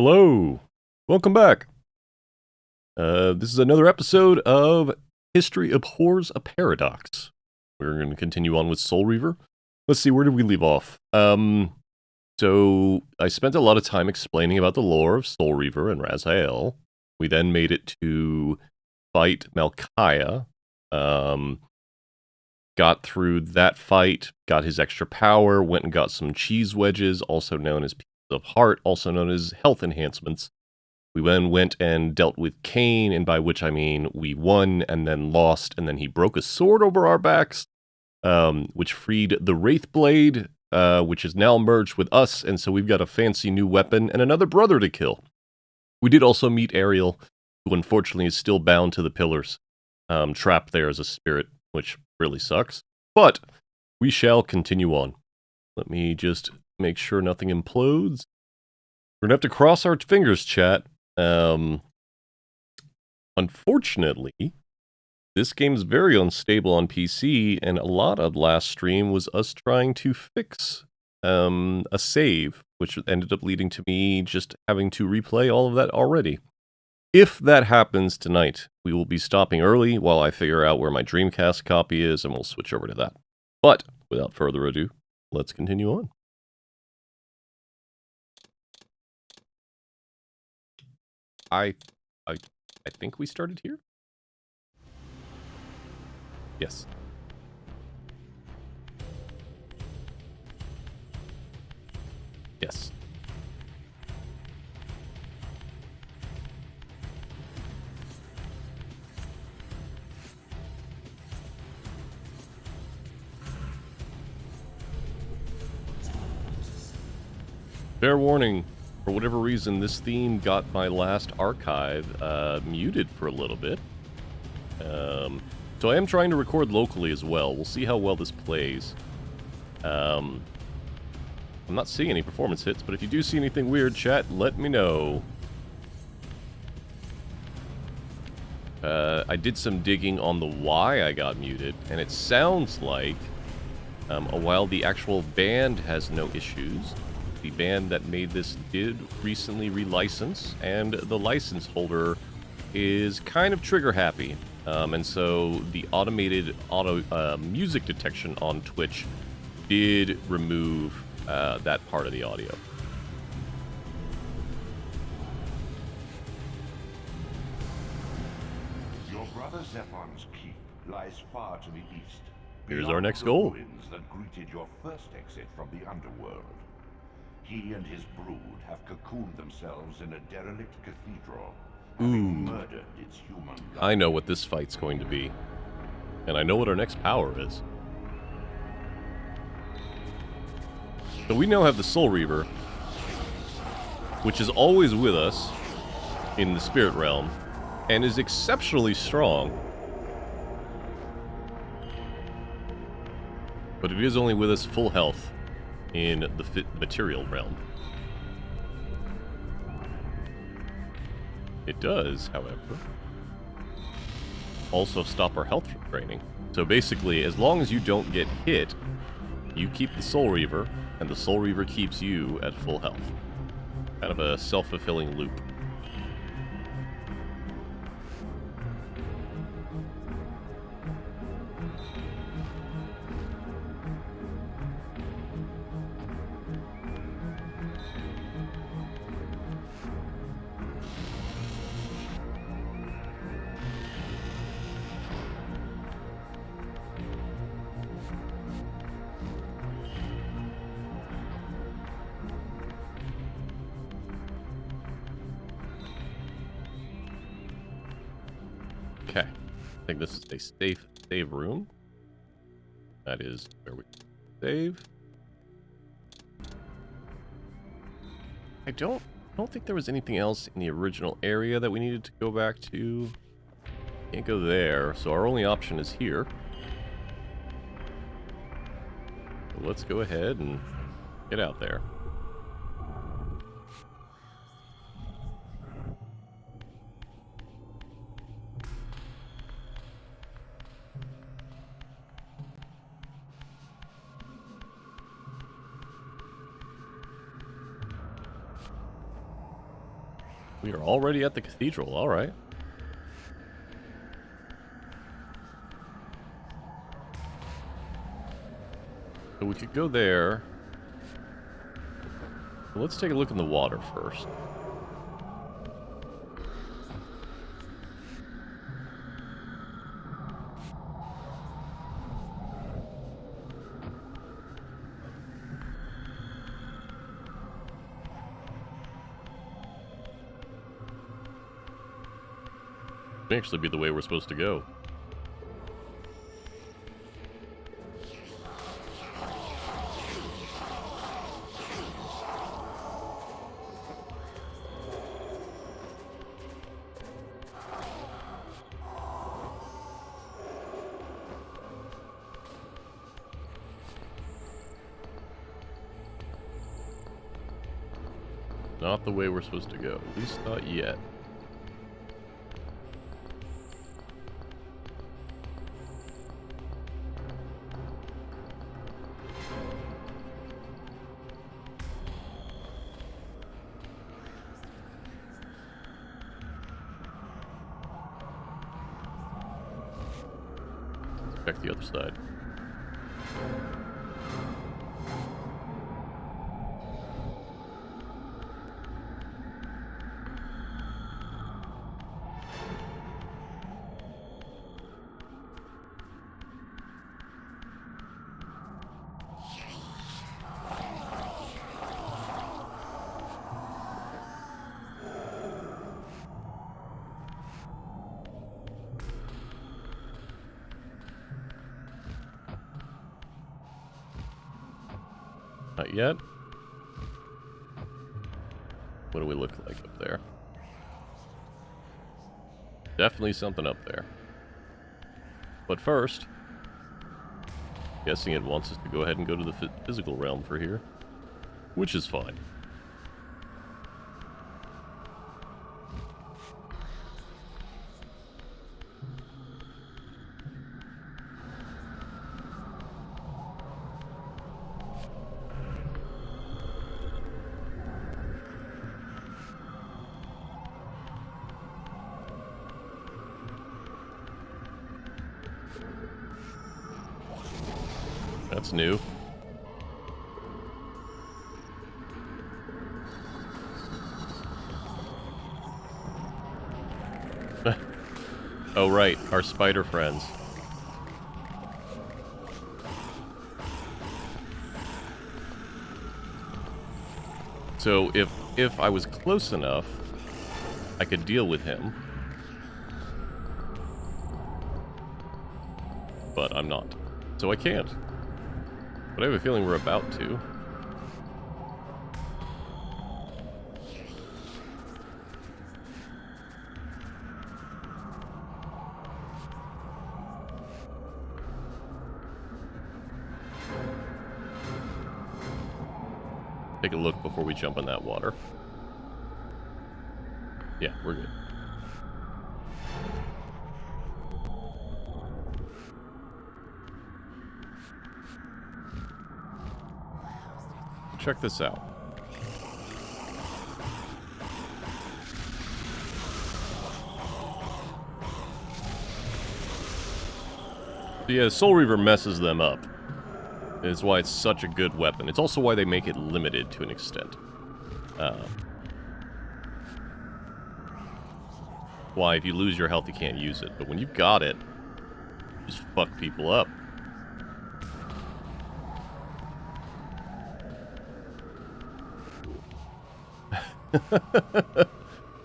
Hello, welcome back. This is another episode of History Abhors a Paradox. We're going to continue on with Soul Reaver. Let's see, where did we leave off? So I spent a lot of time explaining about the lore of Soul Reaver and Raziel. We then made it to fight Malchiah. Got through that fight, got his extra power, went and got some cheese wedges, also known as pieces of heart, also known as health enhancements. We then went and dealt with Cain, and by which I mean we won and then lost, and then he broke a sword over our backs, which freed the Wraith Blade, which is now merged with us, and so we've got a fancy new weapon and another brother to kill. We did also meet Ariel, who unfortunately is still bound to the pillars, trapped there as a spirit, which really sucks. But we shall continue on. Let me just make sure nothing implodes. We're going to have to cross our fingers, chat. Unfortunately, this game's very unstable on PC, and a lot of last stream was us trying to fix a save, which ended up leading to me just having to replay all of that already. If that happens tonight, we will be stopping early while I figure out where my Dreamcast copy is, and we'll switch over to that. But, without further ado, let's continue on. I think we started here? Yes. Yes. Fair warning, for whatever reason, this theme got my last archive muted for a little bit. So I am trying to record locally as well. We'll see how well this plays. I'm not seeing any performance hits, but if you do see anything weird, chat, let me know. I did some digging on the why I got muted, and it sounds like while the actual band has no issues, the band that made this did recently relicense, and the license holder is kind of trigger happy. And so the automated music detection on Twitch did remove that part of the audio. Your brother Zephon's keep lies far to the east. Here's our next goal. Ruins that greeted your first exit from the underworld. He and his brood have cocooned themselves in a derelict cathedral, having murdered its human life. I know what this fight's going to be, and I know what our next power is. So we now have the Soul Reaver, which is always with us in the spirit realm, and is exceptionally strong. But it is only with us full health in the material realm. It does, however, also stop our health from draining. So basically, as long as you don't get hit, you keep the Soul Reaver, and the Soul Reaver keeps you at full health. Kind of a self-fulfilling loop. Okay, I think this is a safe save room. That is where we save. I don't think there was anything else in the original area that we needed to go back to. Can't go there, so our only option is here. So let's go ahead and get out there. We are already at the cathedral, alright. So we could go there. Let's take a look in the water first. May actually be the way we're supposed to go. Not the way we're supposed to go. At least not yet. Let's check the other side. Not yet. What do we look like up there? Definitely something up there. But first, guessing it wants us to go ahead and go to the physical realm for here, which is fine. That's new. Oh right, our spider friends. So if I was close enough, I could deal with him. But I'm not. So I can't. But I have a feeling we're about to. Take a look before we jump in that water. Yeah, we're good. Check this out. Yeah, Soul Reaver messes them up. It's why it's such a good weapon. It's also why they make it limited to an extent. Why, if you lose your health, you can't use it. But when you've got it, you just fuck people up.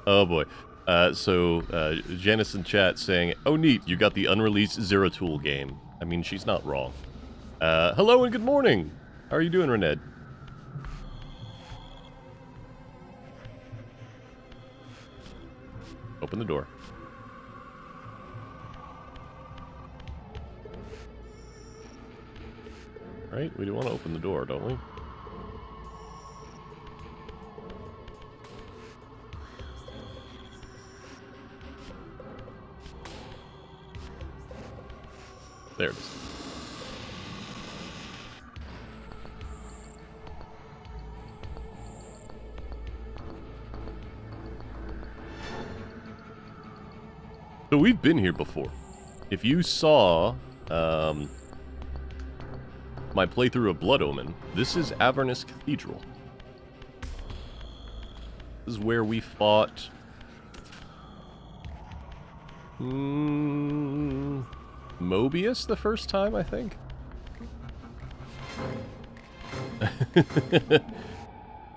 Oh boy. Janice in chat saying, "Oh neat, you got the unreleased Zero Tool game." I mean, she's not wrong. Hello and good morning! How are you doing, Rened? Open the door. Right? We do want to open the door, don't we? There it is. So we've been here before. If you saw my playthrough of Blood Omen, this is Avernus Cathedral. This is where we fought... Mobius the first time, I think?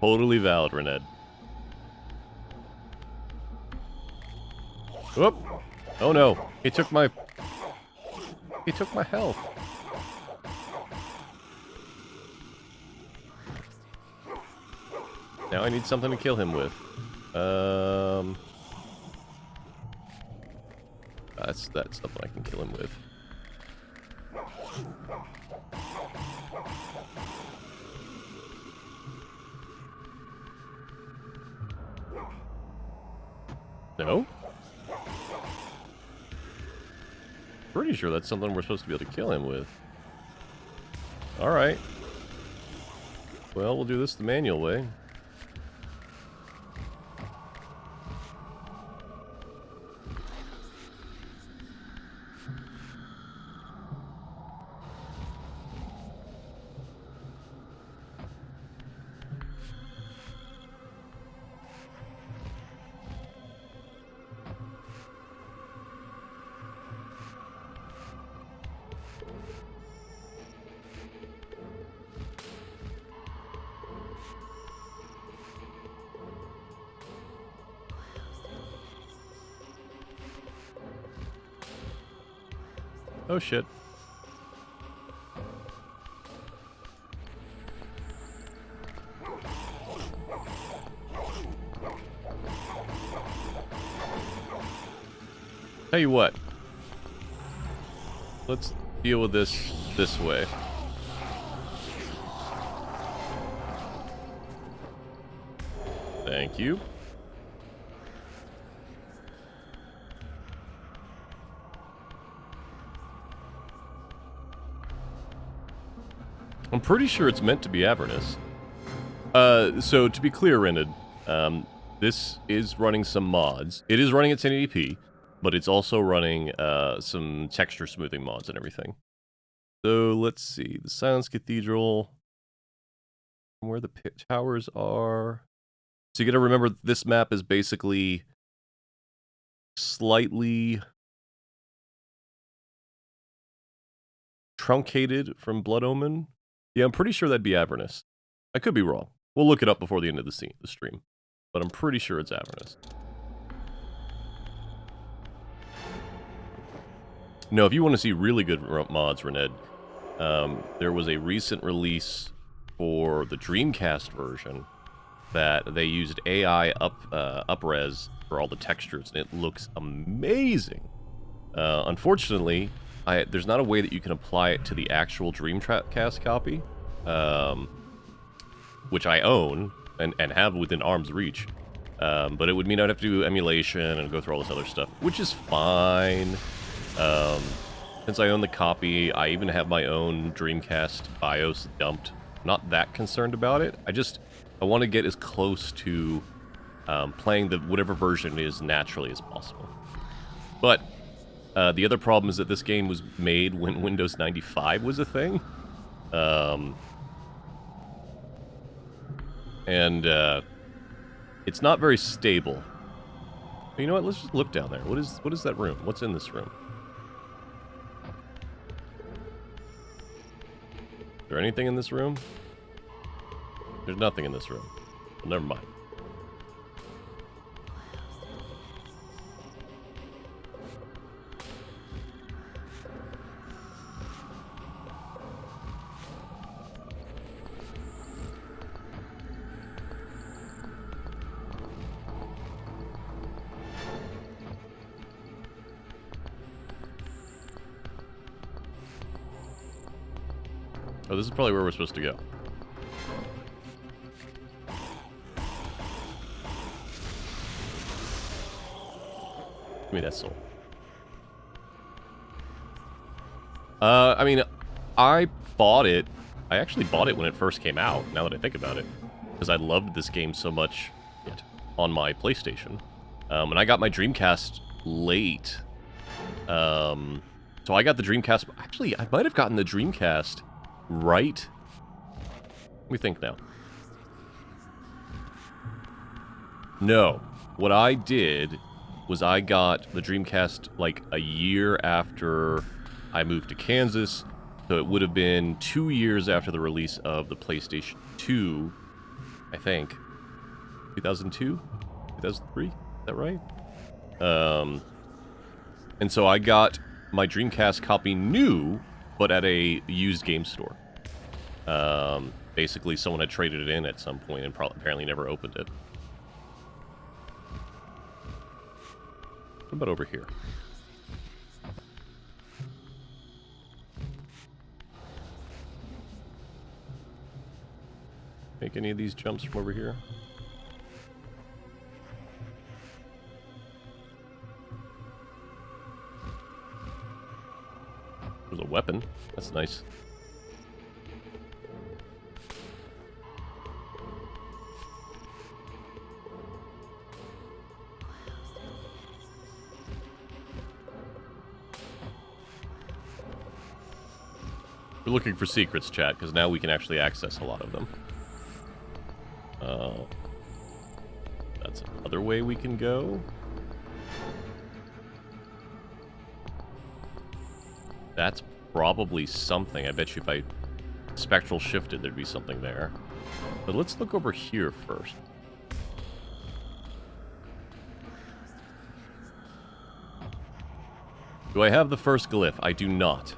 Totally valid, Rened. Whoop! Oh no, he took my health. Now I need something to kill him with. That's something I can kill him with. No? Pretty sure that's something we're supposed to be able to kill him with. Alright. Well, we'll do this the manual way. Oh shit. Tell you what. Let's deal with this way. Thank you. I'm pretty sure it's meant to be Avernus. So to be clear, Rened, this is running some mods. It is running at 1080p, but it's also running some texture smoothing mods and everything. So let's see, the Silence Cathedral, where the pit towers are. So you gotta remember this map is basically slightly truncated from Blood Omen. Yeah, I'm pretty sure that'd be Avernus. I could be wrong. We'll look it up before the end of the stream. But I'm pretty sure it's Avernus. No, if you want to see really good mods, Rened, there was a recent release for the Dreamcast version that they used AI up-res for all the textures, and it looks amazing. Unfortunately, there's not a way that you can apply it to the actual Dreamcast copy, which I own and have within arm's reach. But it would mean I'd have to do emulation and go through all this other stuff, which is fine. Since I own the copy, I even have my own Dreamcast BIOS dumped. Not that concerned about it. I want to get as close to playing whatever version is naturally as possible. But the other problem is that this game was made when Windows 95 was a thing. And it's not very stable. But you know what? Let's just look down there. What is that room? What's in this room? Is there anything in this room? There's nothing in this room. Well, never mind. Oh, this is probably where we're supposed to go. Give me that soul. I mean, I bought it. I actually bought it when it first came out, now that I think about it. Because I loved this game so much on my PlayStation. And I got my Dreamcast late. So I got the Dreamcast. Actually, I might have gotten the Dreamcast right. Let me think now. No. What I did was I got the Dreamcast like a year after I moved to Kansas. So it would have been 2 years after the release of the PlayStation 2, I think. 2002? 2003? Is that right? And so I got my Dreamcast copy new, but at a used game store. Basically, someone had traded it in at some point and apparently never opened it. What about over here? Make any of these jumps from over here? There's a weapon. That's nice. We're looking for secrets, chat, because now we can actually access a lot of them. That's another way we can go. That's probably something. I bet you if I spectral shifted, there'd be something there. But let's look over here first. Do I have the first glyph? I do not.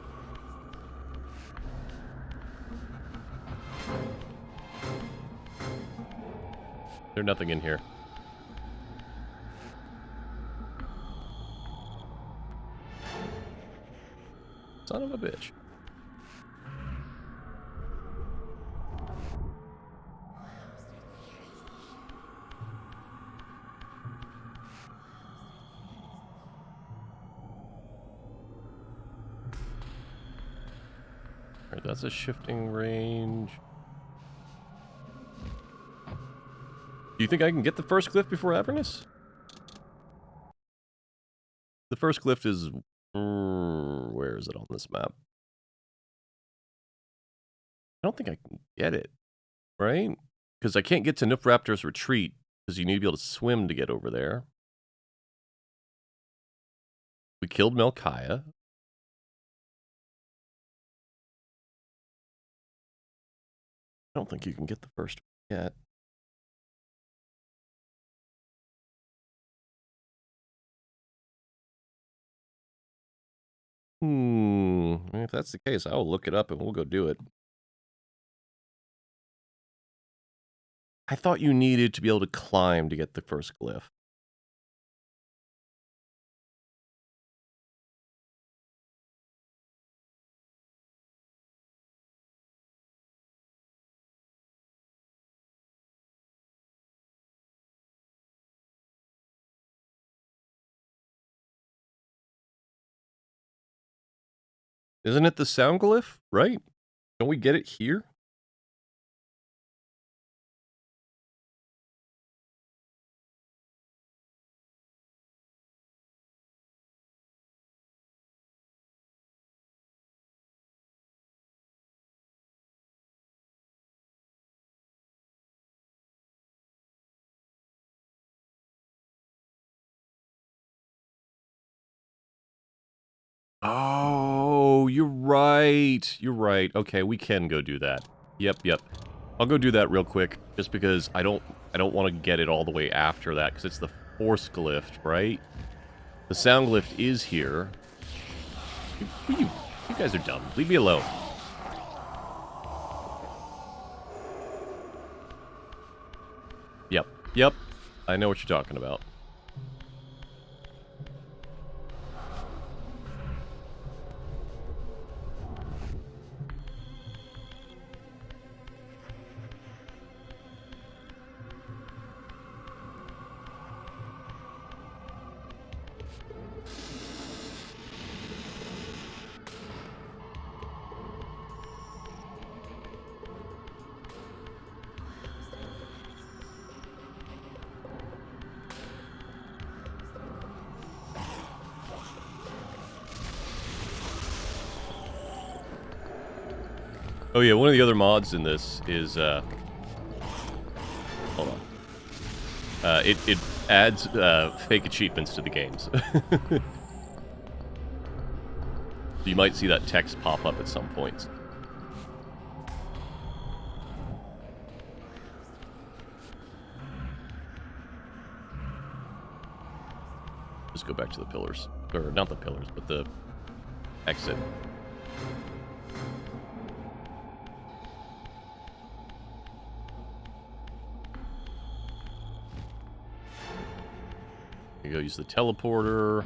There's nothing in here. Son of a bitch. Alright, that's a shifting range. Do you think I can get the first glyph before Avernus? The first glyph is... where is it on this map? I don't think I can get it, right? Because I can't get to Nufraptor's retreat, because you need to be able to swim to get over there. We killed Melchiah. I don't think you can get the first one yet. If that's the case, I will look it up and we'll go do it. I thought you needed to be able to climb to get the first glyph. Isn't it the sound glyph, right? Don't we get it here? Oh, you're right. You're right. Okay, we can go do that. Yep. I'll go do that real quick, just because I don't want to get it all the way after that, because it's the force glyph, right? The sound glyph is here. You guys are dumb. Leave me alone. Yep. I know what you're talking about. Oh yeah, one of the other mods in this is, hold on. It adds fake achievements to the games. You might see that text pop up at some points. Just go back to the pillars. Or, not the pillars, but the exit. You go use the teleporter.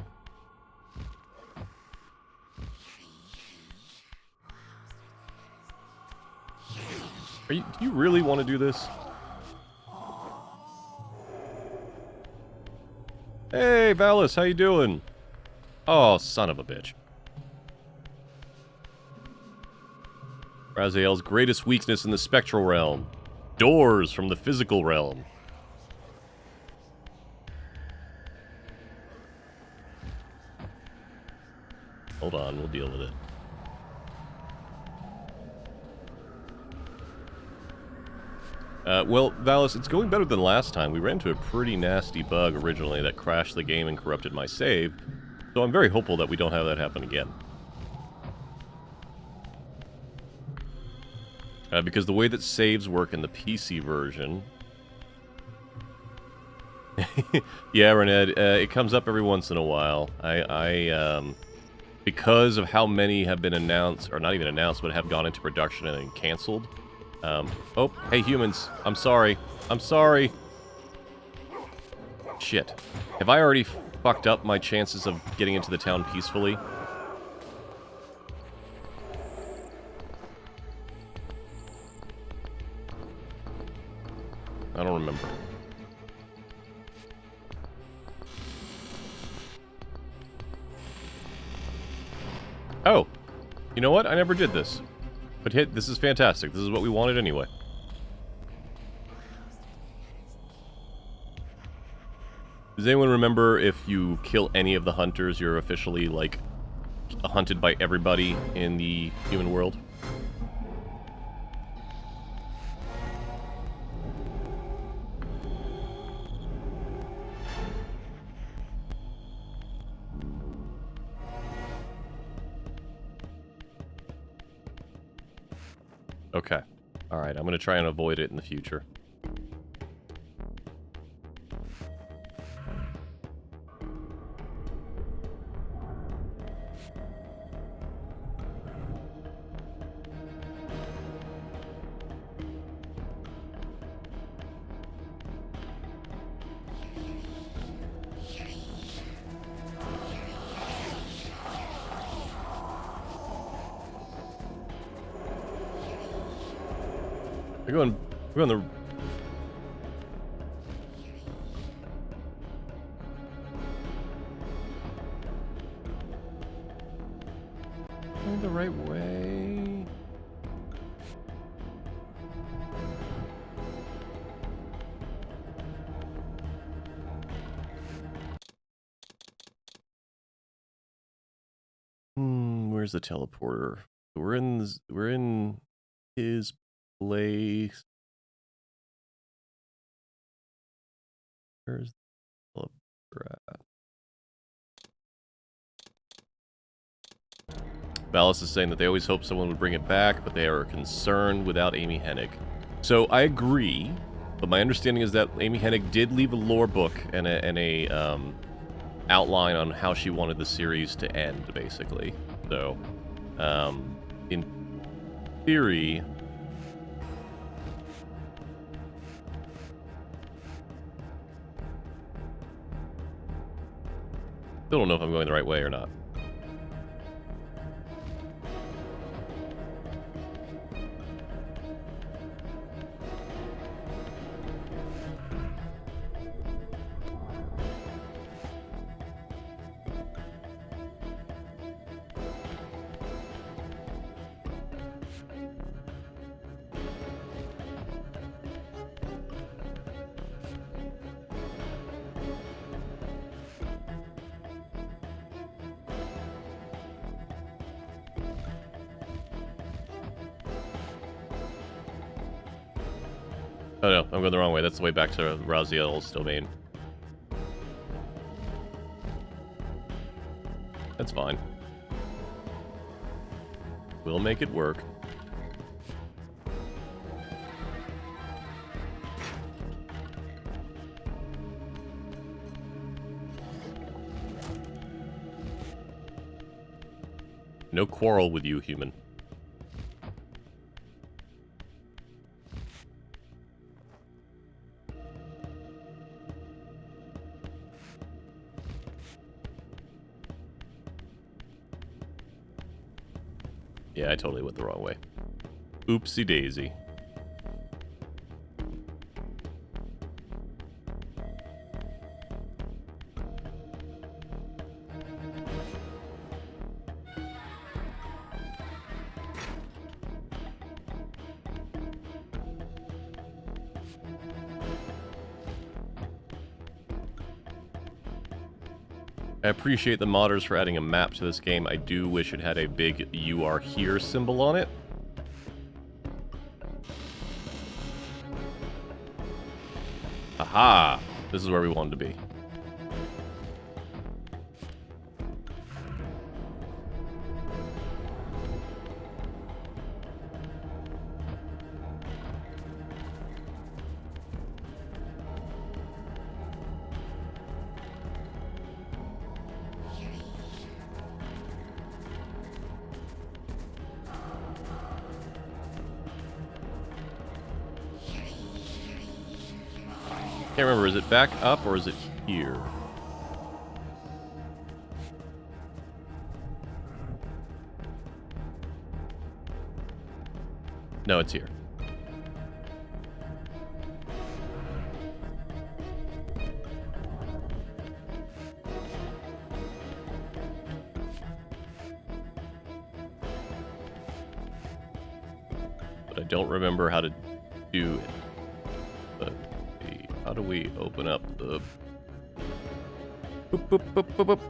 Do you really want to do this? Hey, Valis, how you doing? Oh, son of a bitch. Raziel's greatest weakness in the spectral realm. Doors from the physical realm. Hold on, we'll deal with it. Well, Valis, it's going better than last time. We ran into a pretty nasty bug originally that crashed the game and corrupted my save, so I'm very hopeful that we don't have that happen again. Because the way that saves work in the PC version... yeah, Rened, it comes up every once in a while. Because of how many have been announced, or not even announced, but have gone into production and then canceled. Oh, hey humans, I'm sorry. I'm sorry. Shit. Have I already fucked up my chances of getting into the town peacefully? I don't remember. Oh! You know what? I never did this. But this is fantastic. This is what we wanted anyway. Does anyone remember if you kill any of the hunters, you're officially, like, hunted by everybody in the human world? Okay. Alright, I'm gonna try and avoid it in the future. We're going the... Going the right way. Where's the teleporter? We're in his place. Where's the teleporter at? Valis is saying that they always hope someone would bring it back, but they are concerned without Amy Hennig. So I agree, but my understanding is that Amy Hennig did leave a lore book and a outline on how she wanted the series to end, basically. So, in theory... Still don't know if I'm going the right way or not. Oh no, I'm going the wrong way. That's the way back to Raziel's domain. That's fine. We'll make it work. No quarrel with you, human. Yeah, I totally went the wrong way. Oopsie daisy. I appreciate the modders for adding a map to this game. I do wish it had a big "You are here" symbol on it. Aha! This is where we wanted to be. Can't remember, is it back up or is it here? No, it's here. But I don't remember how to do it. How do we open up the... Boop, boop, boop, boop, boop.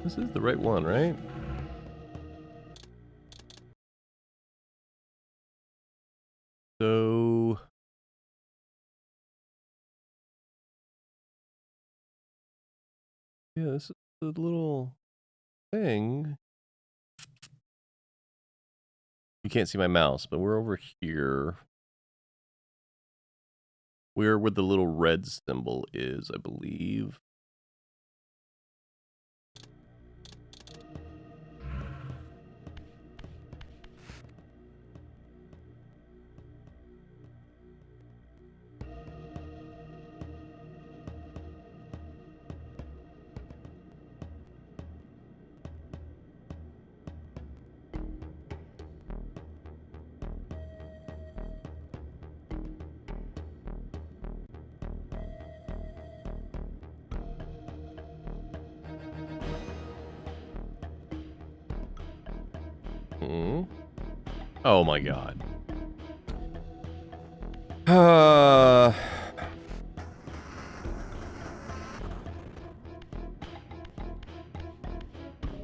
This is the right one, right? So... yeah, this is the little thing. You can't see my mouse, but we're over here. Where the little red symbol is, I believe. Oh my god.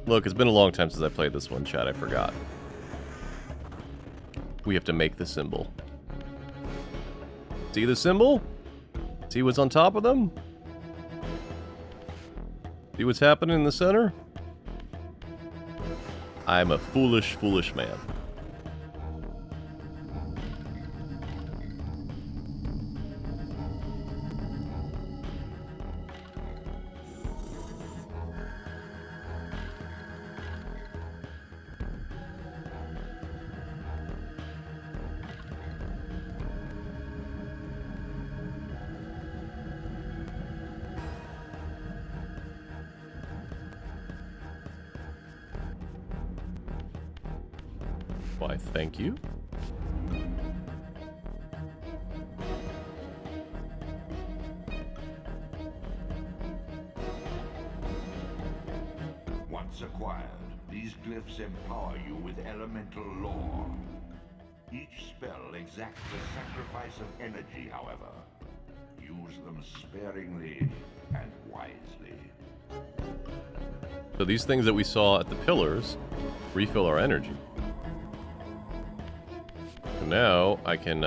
Look, it's been a long time since I played this one, chat. I forgot. We have to make the symbol. See the symbol? See what's on top of them? See what's happening in the center? I'm a foolish, foolish man. Why, thank you. Once acquired, these glyphs empower you with elemental lore. Each spell exacts a sacrifice of energy, however. Use them sparingly and wisely. So these things that we saw at the pillars refill our energy. So now I can,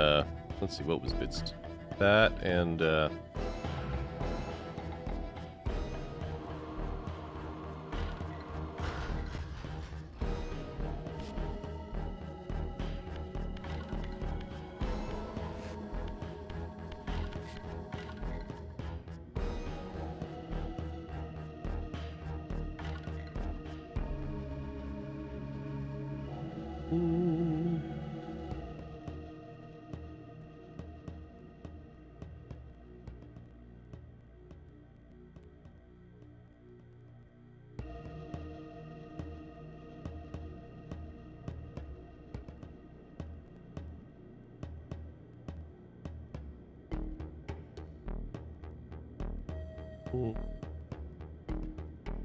let's see, what was it? That and,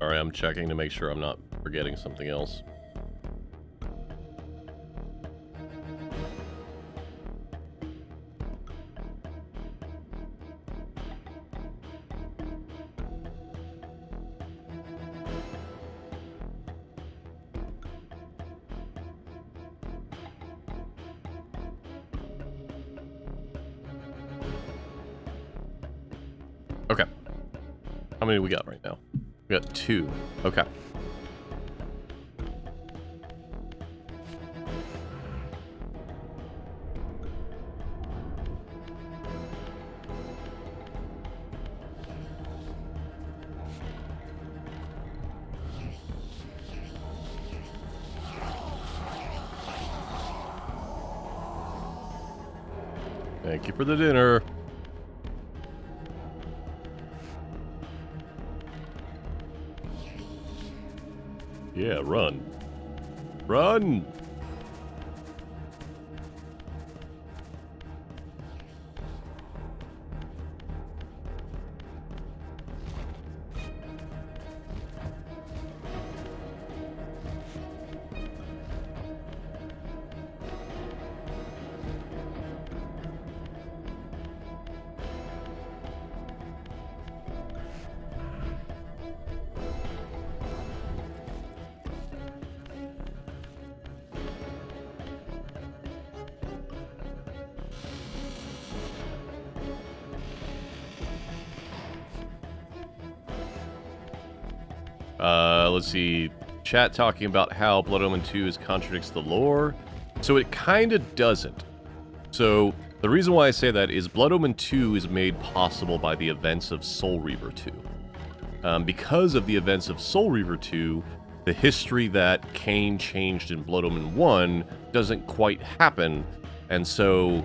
Alright, I'm checking to make sure I'm not forgetting something else. Okay. How many do we got right now? We got 2. Okay. Thank you for the dinner. Yeah, run. Run! Let's see. Chat talking about how Blood Omen 2 contradicts the lore. So it kind of doesn't. So the reason why I say that is Blood Omen 2 is made possible by the events of Soul Reaver 2. Because of the events of Soul Reaver 2, the history that Cain changed in Blood Omen 1 doesn't quite happen, and so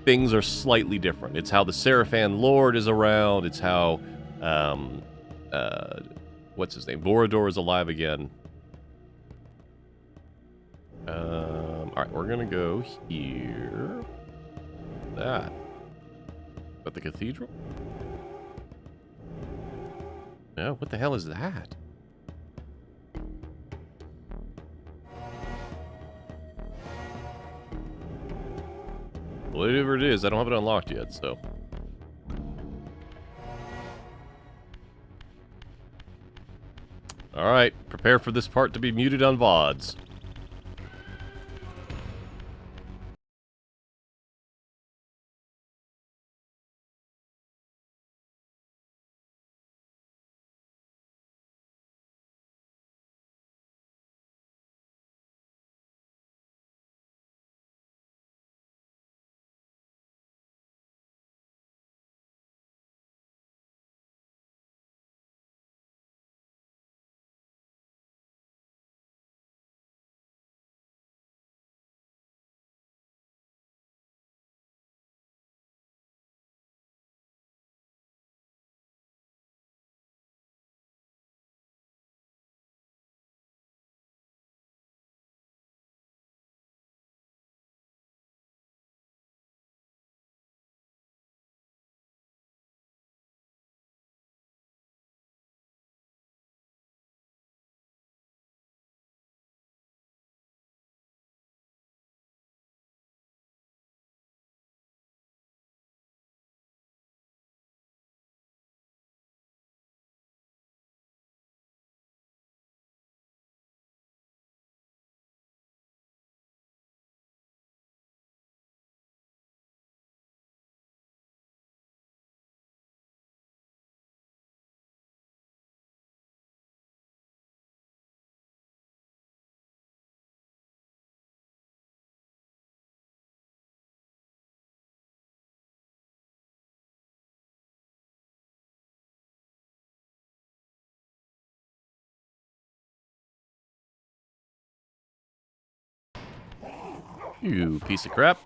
things are slightly different. It's how the Seraphan Lord is around, it's how, what's his name? Vorador is alive again. Alright, we're gonna go here. That. But the cathedral? No, what the hell is that? Whatever it is, I don't have it unlocked yet, so. Alright, prepare for this part to be muted on VODs. You piece of crap.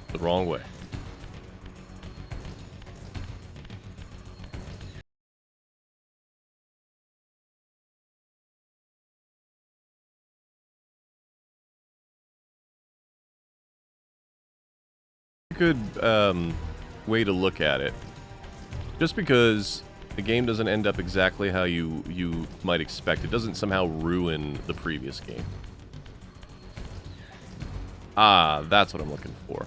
The wrong way. Good way to look at it. Just because the game doesn't end up exactly how you might expect, it doesn't somehow ruin the previous game. Ah, that's what I'm looking for.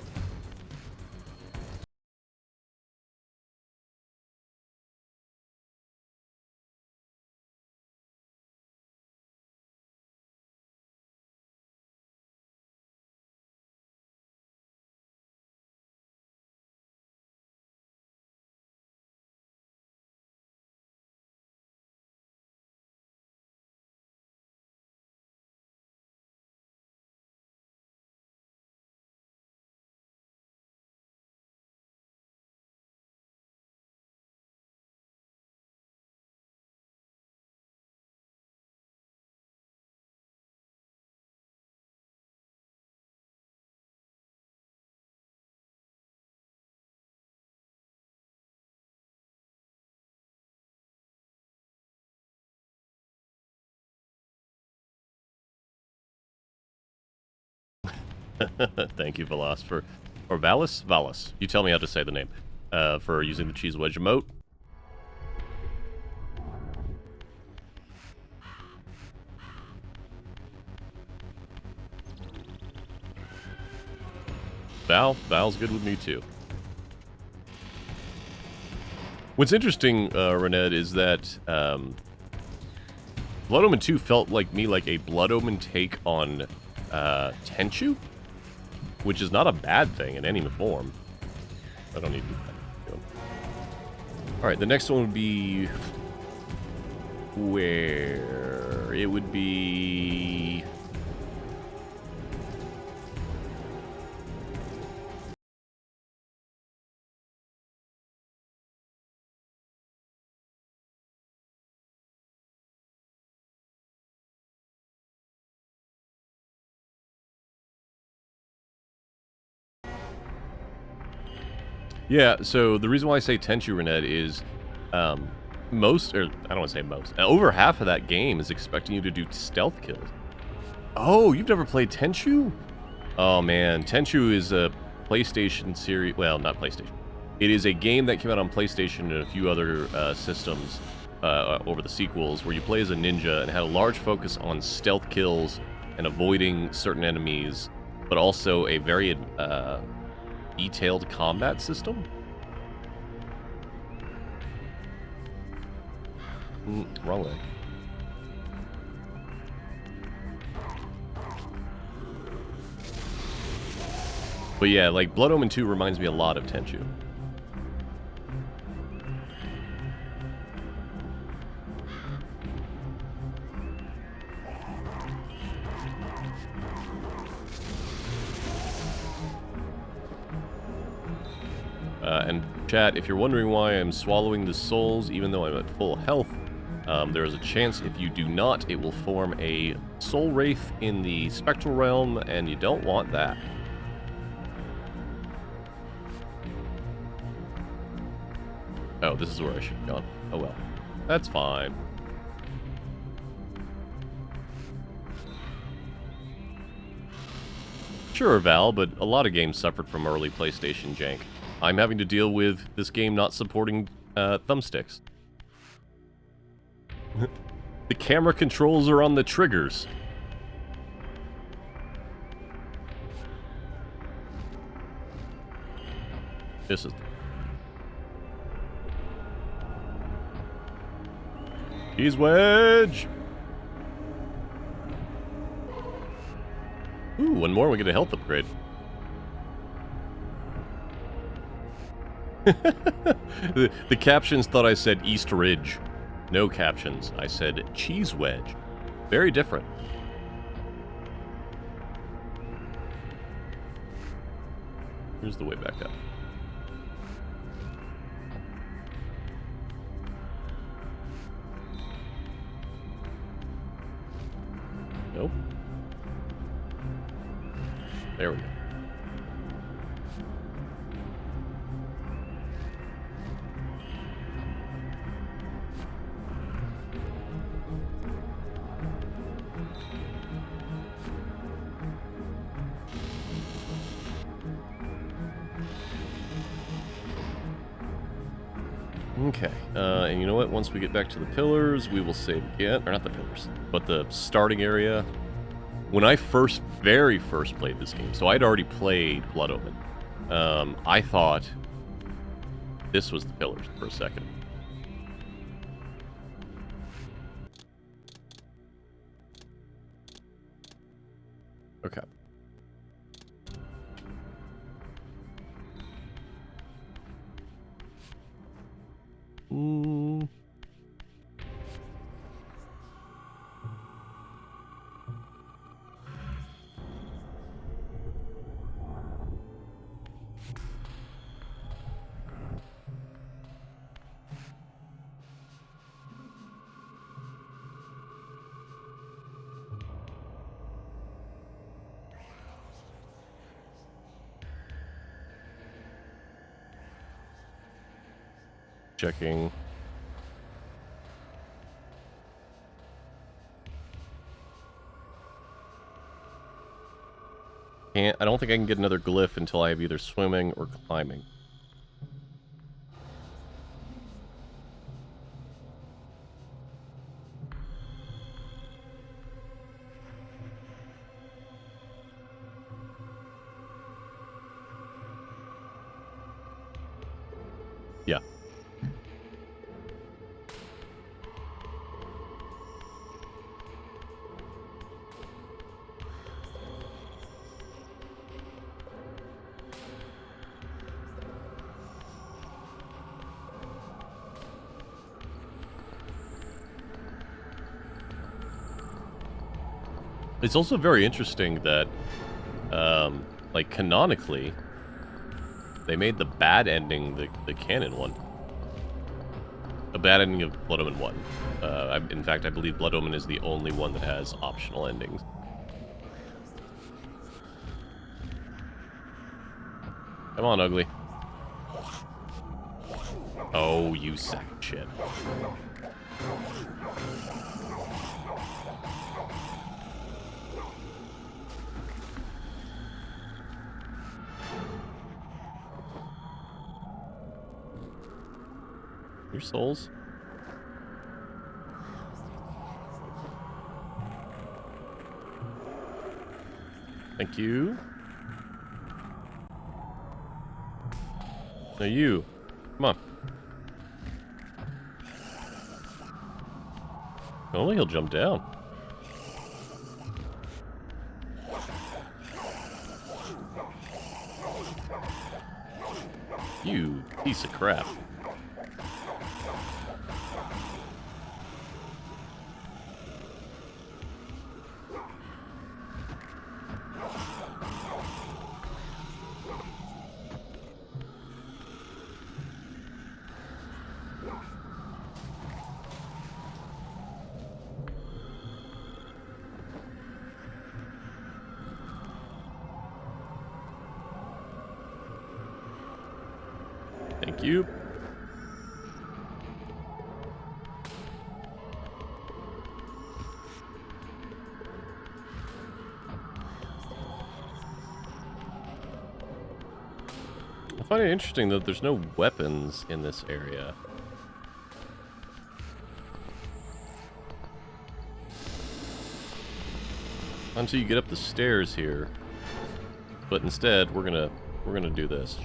Thank you, Velas, or Valis? Valis. You tell me how to say the name. For using the cheese wedge emote. Val's good with me too. What's interesting, Rened, is that Blood Omen 2 felt like a Blood Omen take on Tenchu, which is not a bad thing in any form. I don't need to do that. Alright, the next one would be... where? It would be... Yeah, so the reason why I say Tenchu, Rened, is most, or I don't want to say most, over half of that game is expecting you to do stealth kills. Oh, you've never played Tenchu? Oh man, Tenchu is a PlayStation series, well, not PlayStation. It is a game that came out on PlayStation and a few other systems over the sequels, where you play as a ninja and had a large focus on stealth kills and avoiding certain enemies, but also a very detailed combat system. Wrong way. But yeah, like Blood Omen 2 reminds me a lot of Tenchu. And chat, if you're wondering why I'm swallowing the souls even though I'm at full health, there is a chance if you do not, it will form a soul wraith in the spectral realm, and you don't want that. Oh, this is where I should have gone. Oh well. That's fine. Sure, Val, but a lot of games suffered from early PlayStation jank. I'm having to deal with this game not supporting thumbsticks. The camera controls are on the triggers. This is... Cheese wedge! Ooh, one more, we get a health upgrade. The captions thought I said East Ridge. No captions. I said cheese wedge. Very different. Here's the way back up. Nope. There we go. Okay, and you know what? Once we get back to the pillars, we will save again. Or not the pillars, but the starting area. When I very first played this game, so I'd already played Blood Omen, I thought this was the pillars for a second. Okay. Checking. I don't think I can get another glyph until I have either swimming or climbing. Yeah. It's also very interesting that, like, canonically, they made the bad ending the canon one. The bad ending of Blood Omen 1. In fact, I believe Blood Omen is the only one that has optional endings. Come on, ugly. Oh, you sack of shit. Your souls? Thank you. Now you. Come on. Only he'll jump down. You piece of crap. Thank you. I find it interesting that there's no weapons in this area. Until you get up the stairs here. But instead, we're gonna do this.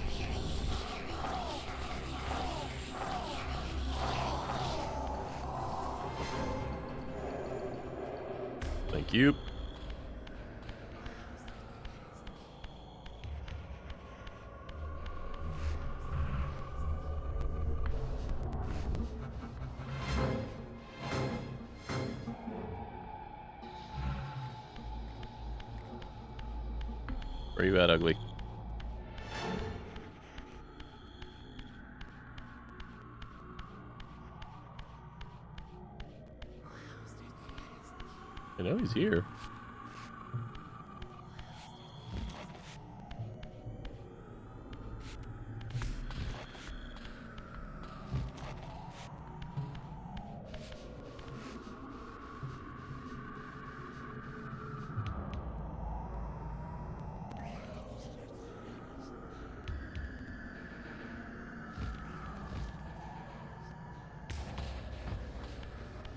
Thank you. Where you at, ugly? I know he's here.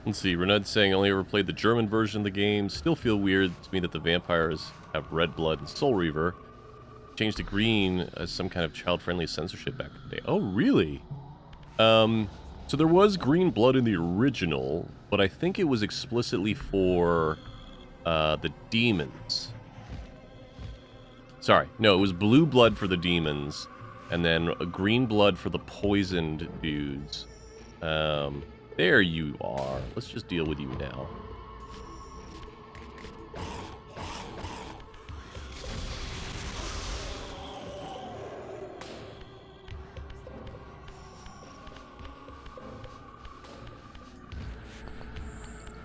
Let's see, Rened's saying, only ever played the German version of the game. Still feel weird to me that the vampires have red blood in Soul Reaver. Changed to green as some kind of child-friendly censorship back in the day. Oh, really? So there was green blood in the original, but I think it was explicitly for the demons. Sorry, no, it was blue blood for the demons, and then green blood for the poisoned dudes. There you are. Let's just deal with you now.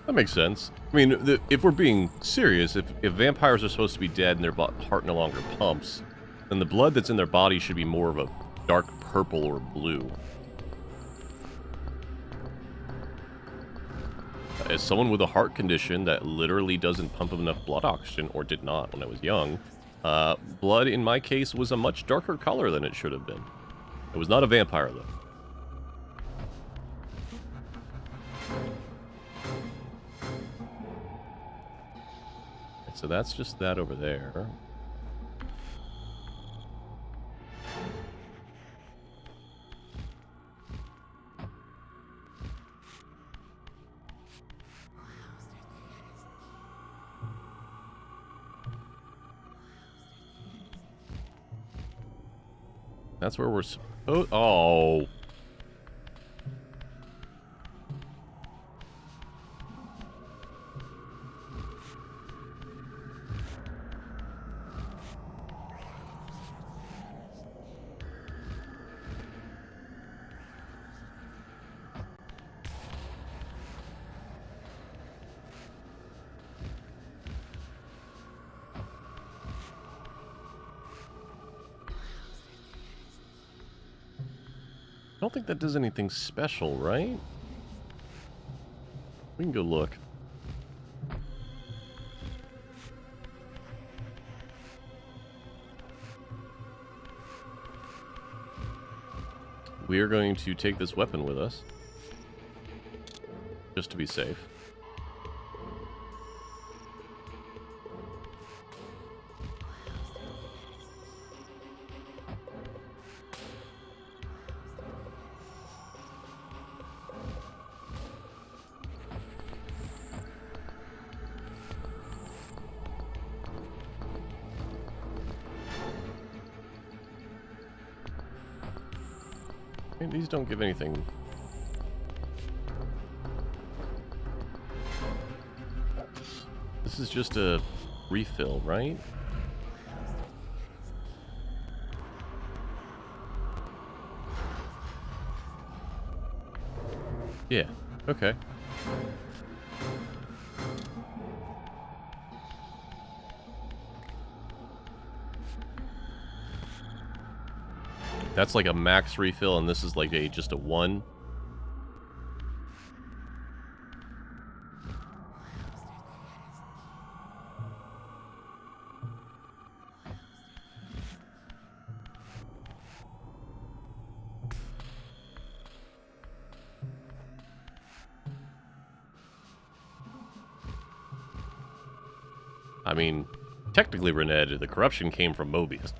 That makes sense. I mean, if we're being serious, if vampires are supposed to be dead and their heart no longer pumps, then the blood that's in their body should be more of a dark purple or blue. As someone with a heart condition that literally doesn't pump enough blood oxygen, or did not when I was young, blood in my case was a much darker color than it should have been. It was not a vampire, though. So that's just that over there. That's where we're supposed... Oh. I don't think that does anything special, right? We can go look. We are going to take this weapon with us, just to be safe. These don't give anything. This is just a refill, right? Yeah, okay. That's like a max refill, and this is like just a 1. I mean, technically, Rened, the corruption came from Mobius.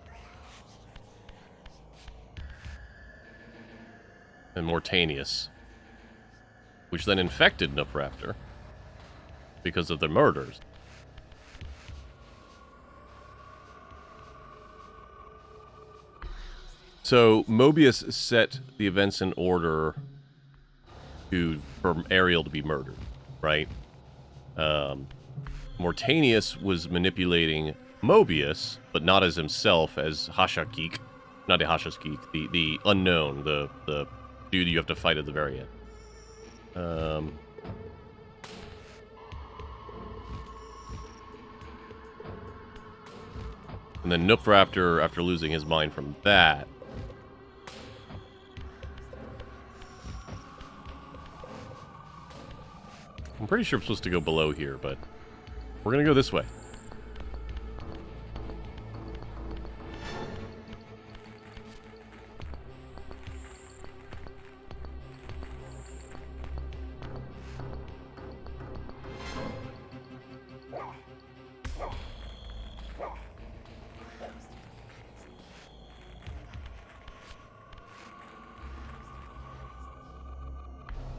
And Mortanius, which then infected Nupraptor because of their murders. So Mobius set the events in order for Ariel to be murdered, right? Mortanius was manipulating Mobius, but not as himself, as Hashakik. Not a Hashakik, the unknown, the dude you have to fight at the very end. And then Noopraptor, after losing his mind from that. I'm pretty sure I'm supposed to go below here, but we're gonna go this way.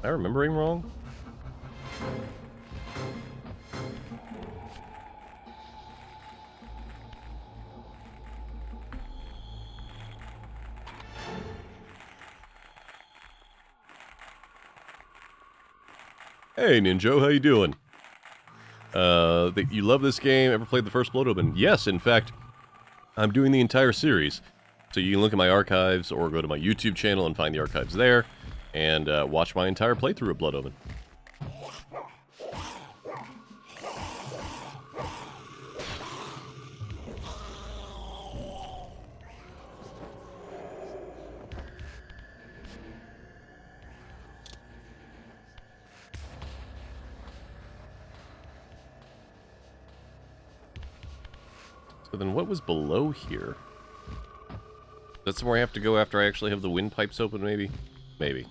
Am I remembering wrong? Hey, Ninjo, how you doing? You love this game? Ever played the first Blood Omen? Yes, in fact, I'm doing the entire series. So you can look at my archives or go to my YouTube channel and find the archives there, and watch my entire playthrough of Blood Omen. So then what was below here? That's somewhere I have to go after I actually have the windpipes open, maybe? Maybe.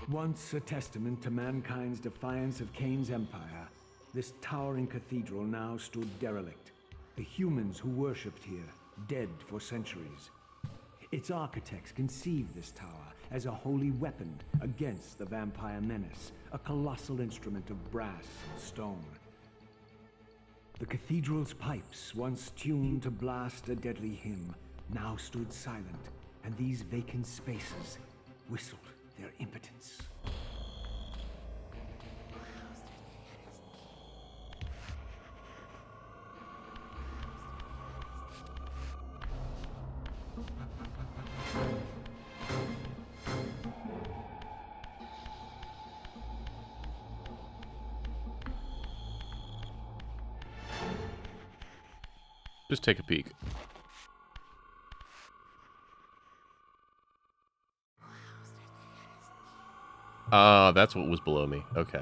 Once a testament to mankind's defiance of Cain's empire, this towering cathedral now stood derelict. The humans who worshipped here, dead for centuries. Its architects conceived this tower as a holy weapon against the vampire menace, a colossal instrument of brass and stone. The cathedral's pipes, once tuned to blast a deadly hymn, now stood silent, and these vacant spaces whistled their impotence. Just take a peek. Ah, that's what was below me. Okay.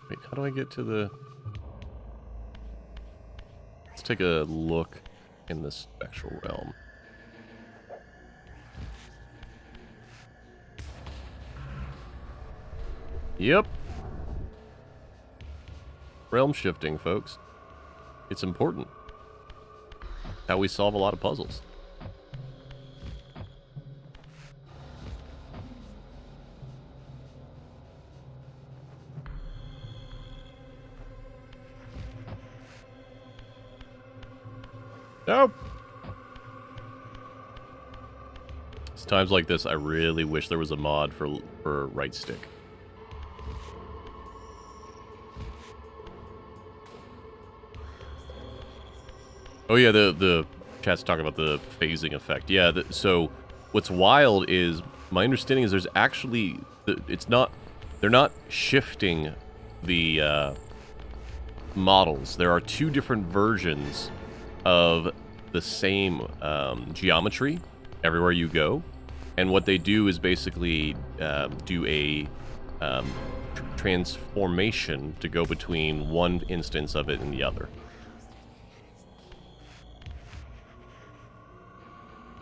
Wait, how do I get to the... Let's take a look in the spectral realm. Yep. Realm shifting, folks. It's important. How we solve a lot of puzzles. Nope. It's times like this I really wish there was a mod for right stick. Oh yeah, the chat's talking about the phasing effect. Yeah, so what's wild is, my understanding is there's actually, they're not shifting the models. There are two different versions of the same geometry everywhere you go. And what they do is basically do a transformation to go between one instance of it and the other.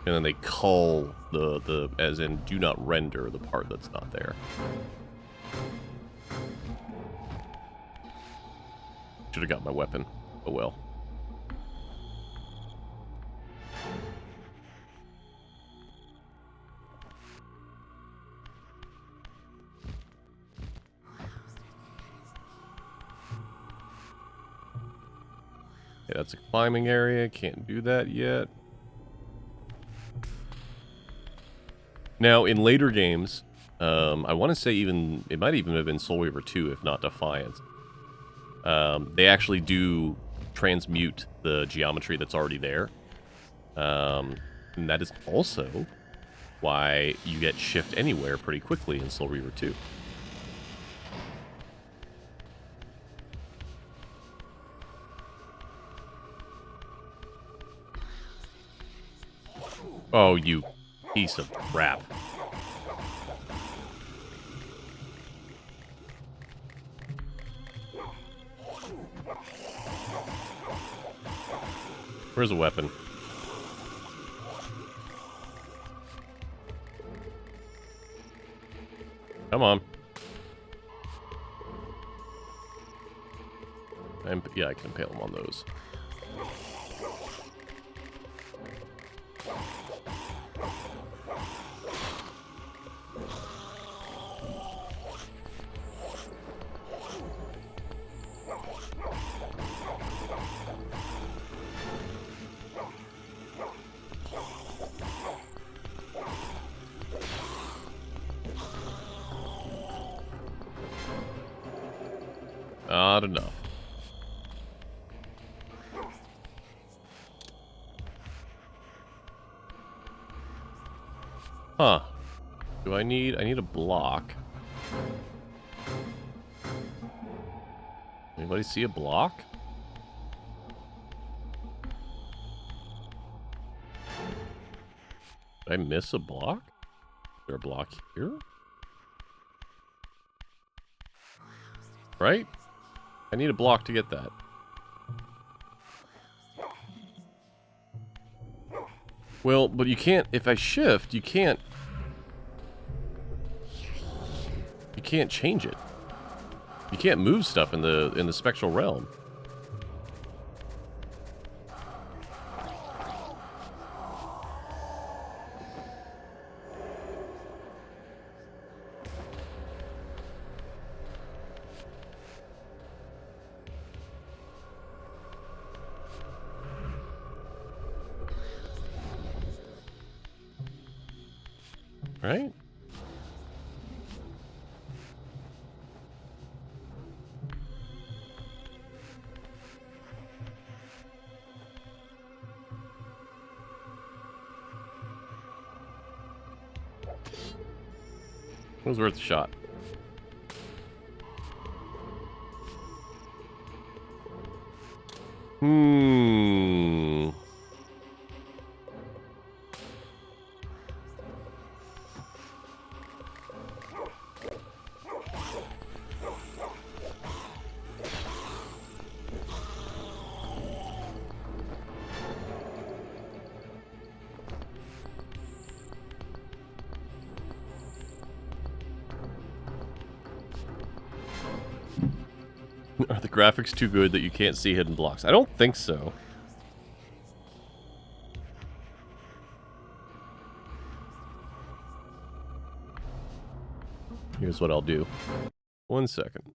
And then they cull the as in do not render the part that's not there. should have got my weapon. Oh well. Okay, that's a climbing area. Can't do that yet. Now, in later games, I want to say it might even have been Soul Reaver 2, if not Defiance. They actually do transmute the geometry that's already there. And that is also why you get Shift Anywhere pretty quickly in Soul Reaver 2. Oh, you piece of crap. Where's a weapon? Come on. Yeah, I can impale him on those. Not enough. Huh. I need a block. Anybody see a block? Did I miss a block? Is there a block here? Right? I need a block to get that. Well, but you can't, if I shift, you can't change it. You can't move stuff in the spectral realm. Right? It was worth a shot. Are the graphics too good that you can't see hidden blocks? I don't think so. Here's what I'll do. 1 second.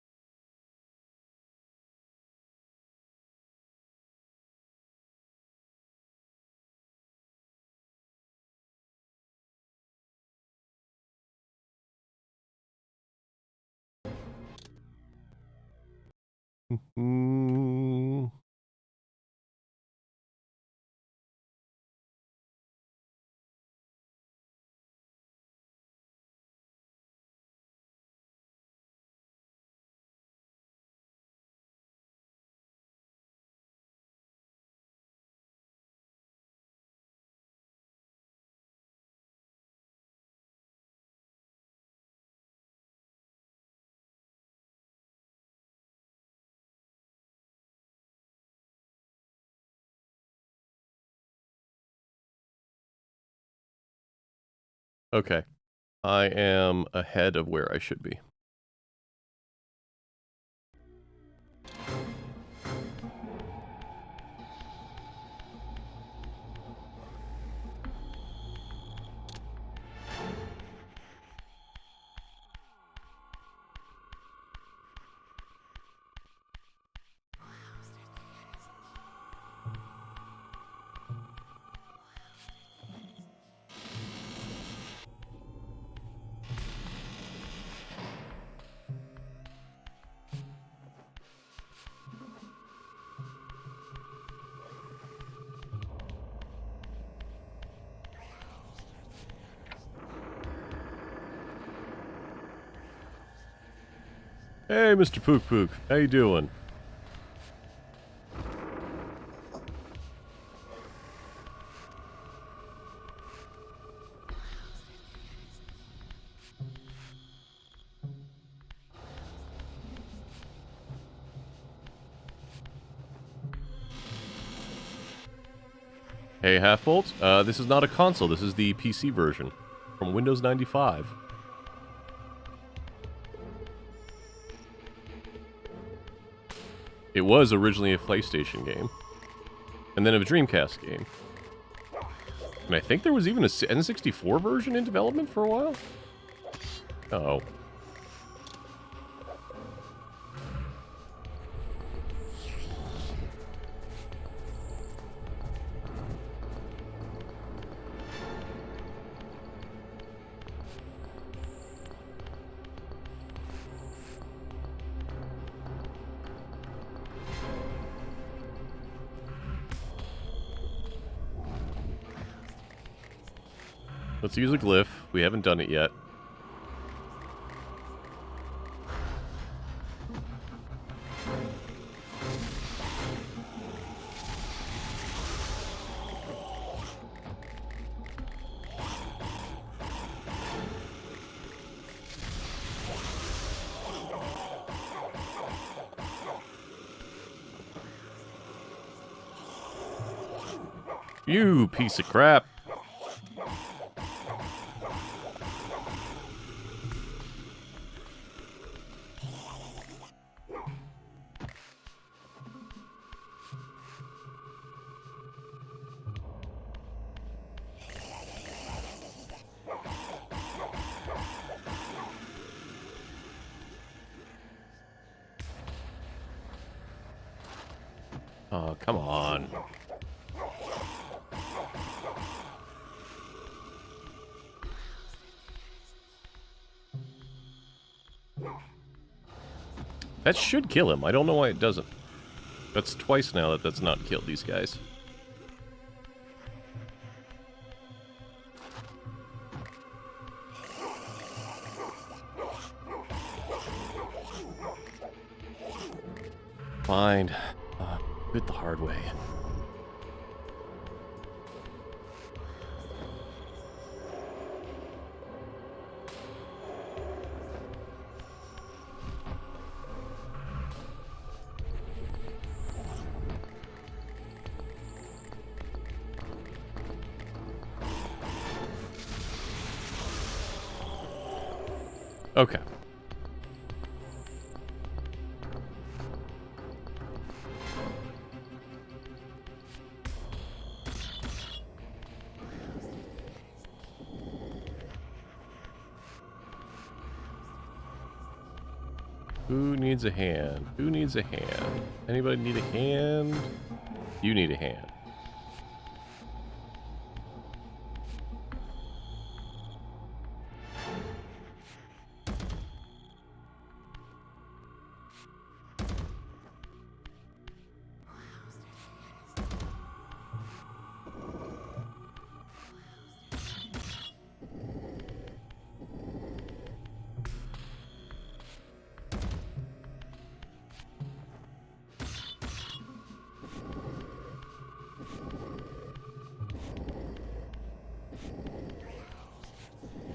Okay. I am ahead of where I should be. Hey, Mr. Pook Pook. How you doing? Hey, Half-Bolt. This is not a console. This is the PC version from Windows 95. It was originally a PlayStation game, and then a Dreamcast game. And I think there was even a N64 version in development for a while? Uh-oh. Let's use a glyph. We haven't done it yet. You piece of crap. Oh, come on. That should kill him. I don't know why it doesn't. That's twice now that that's not killed these guys. Fine. Do it the hard way. Okay. Who needs a hand? Who needs a hand? Anybody need a hand? You need a hand.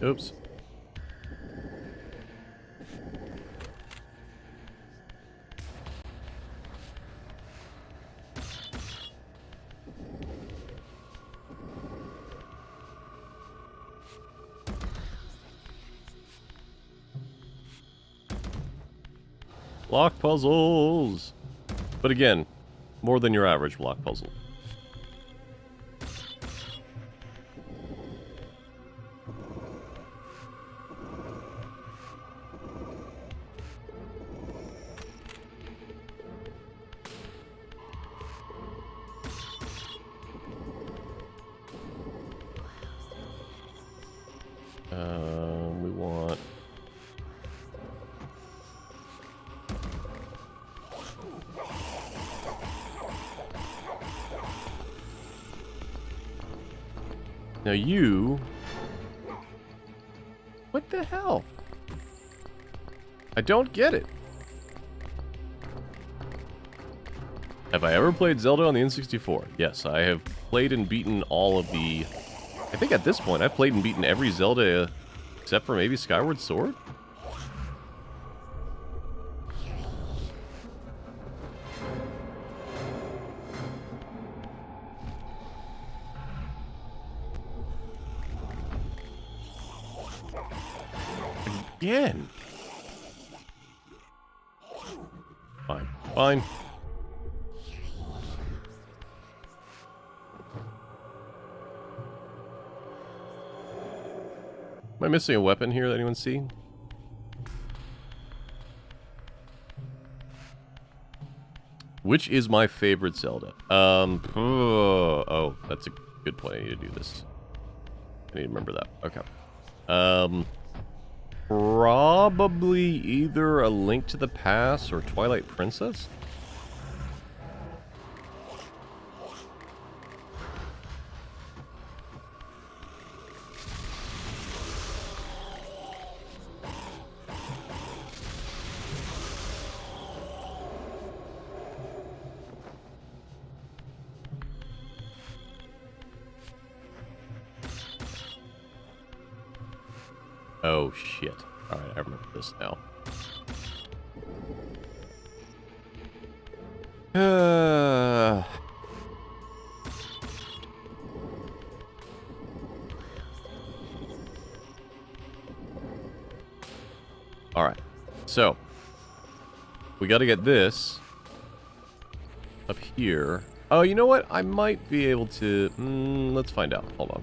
Oops. Block puzzles! But again, more than your average block puzzle. We want... Now you... What the hell? I don't get it. Have I ever played Zelda on the N64? Yes, I have played and beaten all of the... I think at this point, I've played and beaten every Zelda except for maybe Skyward Sword? Again! Fine. Fine. Am I missing a weapon here that anyone see? Which is my favorite Zelda? Oh, that's a good point. I need to do this. I need to remember that. Okay. Probably either A Link to the Past or Twilight Princess? Oh, shit. Alright, I remember this now. Alright. So. We gotta get this. Up here. Oh, you know what? I might be able to... let's find out. Hold on.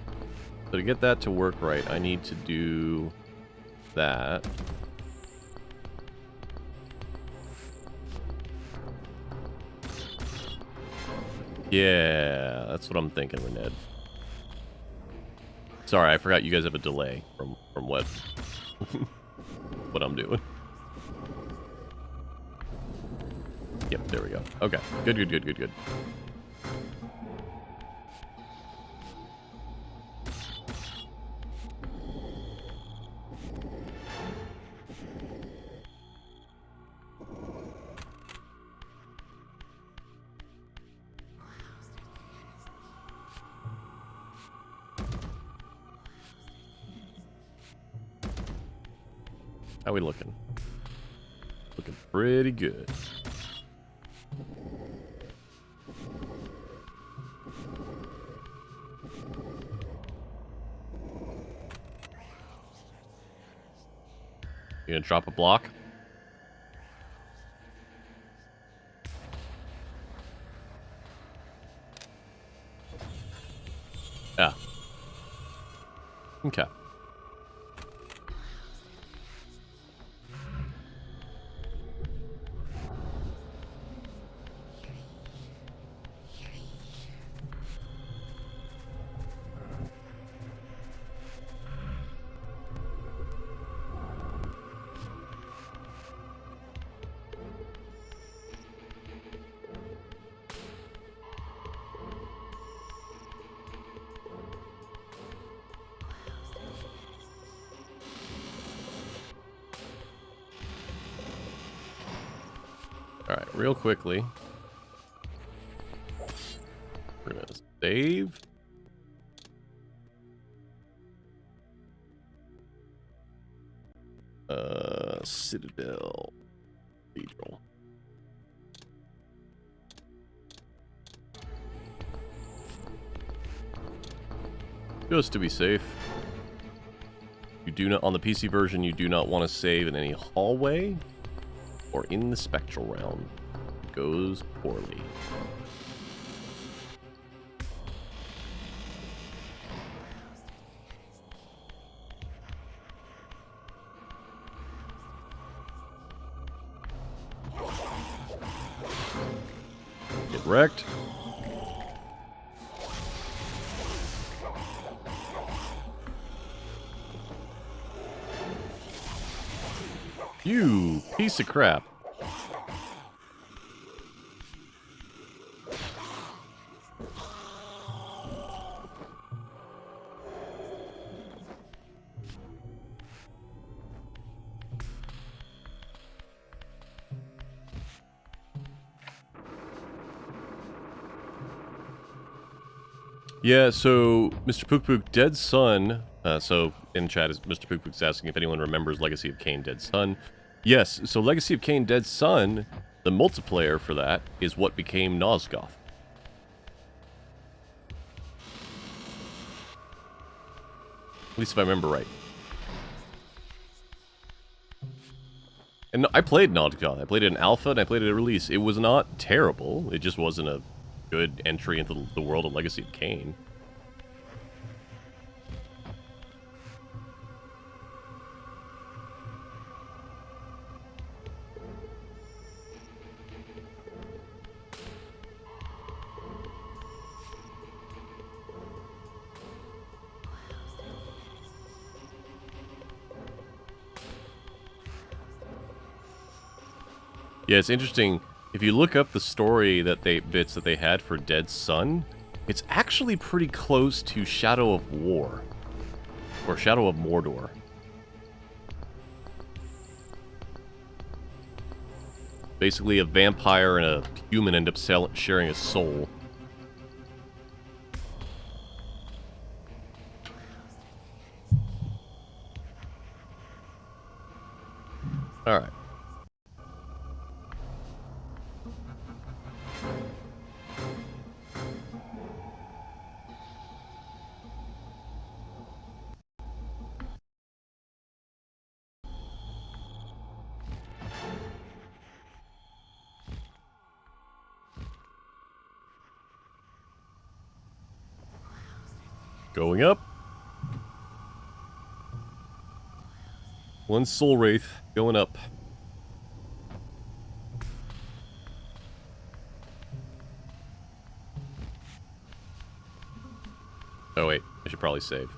So to get that to work right, I need to do... that. Yeah, that's what I'm thinking, Rened. Sorry, I forgot you guys have a delay from what what I'm doing. Yep, there we go. Okay, good. How we looking? Looking pretty good. You gonna drop a block? Yeah. Okay. Alright, real quickly. We're gonna save. Citadel. Cathedral. Just to be safe. You do not, on the PC version, you do not want to save in any hallway or in the spectral realm. It goes poorly. Get wrecked. You piece of crap. Yeah, so Mr. Pook Pook, Dead Sun. So in chat, Mr. Pook Pook's asking if anyone remembers Legacy of Kain, Dead Sun. Yes, so Legacy of Kain, Dead Sun, the multiplayer for that is what became Nosgoth. At least if I remember right. And I played Nosgoth. I played it in alpha and I played it at release. It was not terrible. It just wasn't a good entry into the world of Legacy of Kain. Yeah, it's interesting. If you look up the story bits that they had for Dead Sun, it's actually pretty close to Shadow of War. Or Shadow of Mordor. Basically, a vampire and a human end up sharing a soul. Alright. Going up. One soul wraith going up. Oh wait, I should probably save.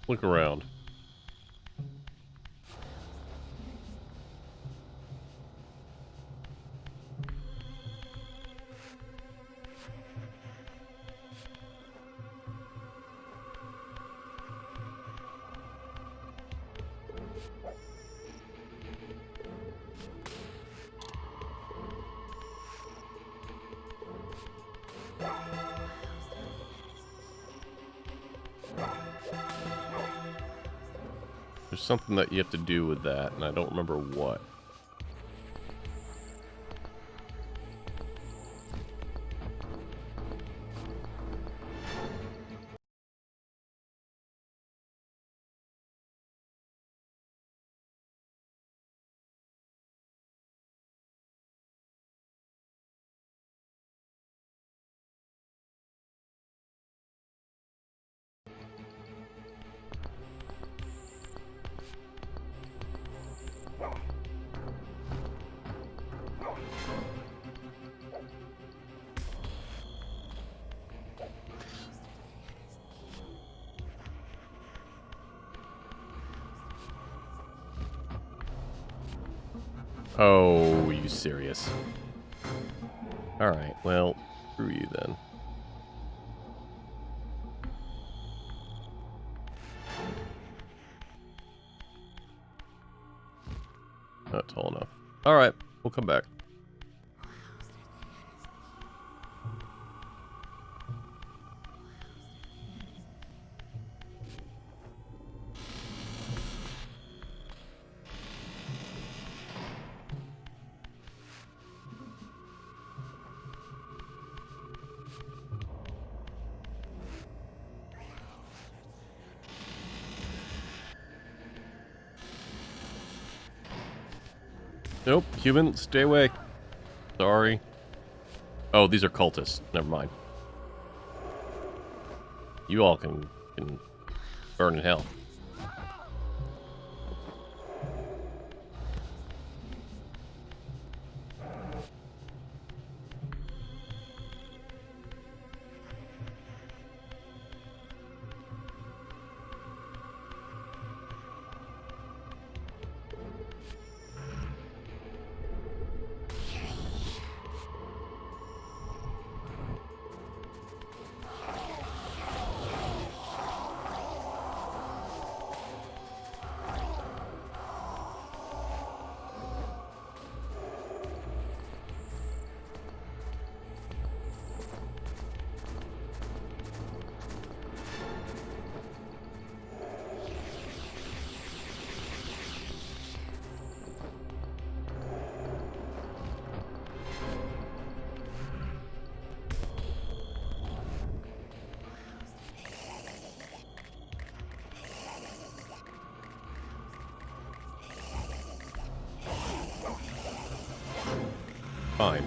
Look around. There's something that you have to do with that, and I don't remember what. Oh, you serious? Alright, well, screw you then. Not tall enough. Alright, we'll come back. Nope, human, stay away. Sorry. Oh, these are cultists. Never mind. You all can burn in hell. fine.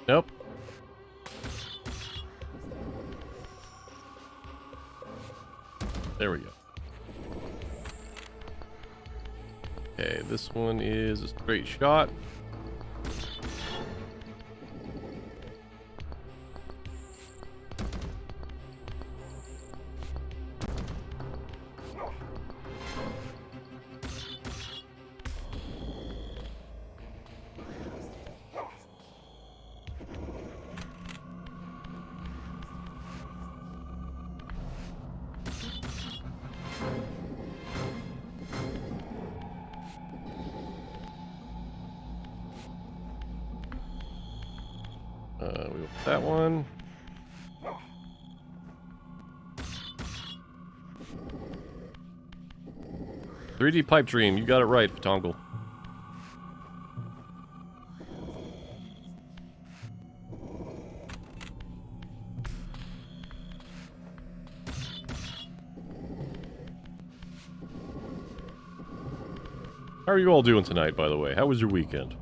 Nope. There we go. Okay, this one is a straight shot. We got that one. "3D pipe dream." You got it right, Fatongle. How are you all doing tonight, by the way? How was your weekend?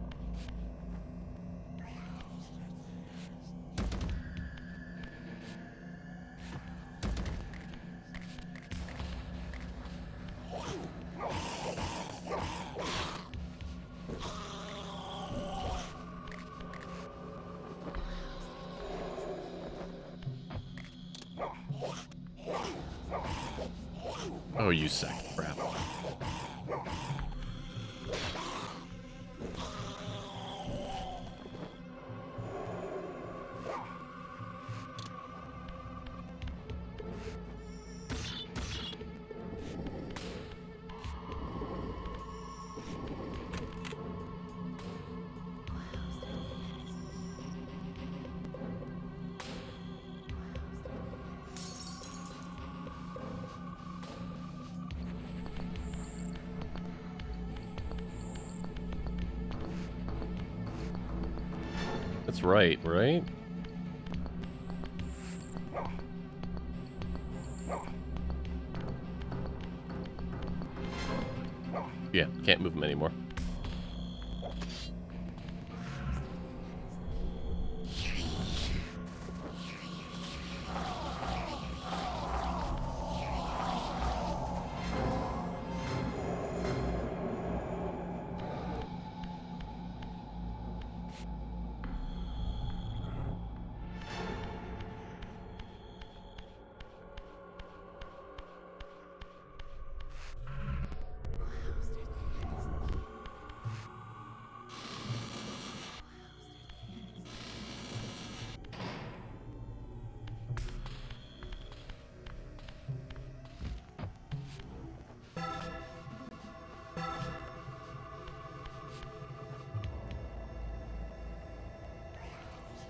Oh, you sack of crap. That's right, right? Yeah, can't move them anymore.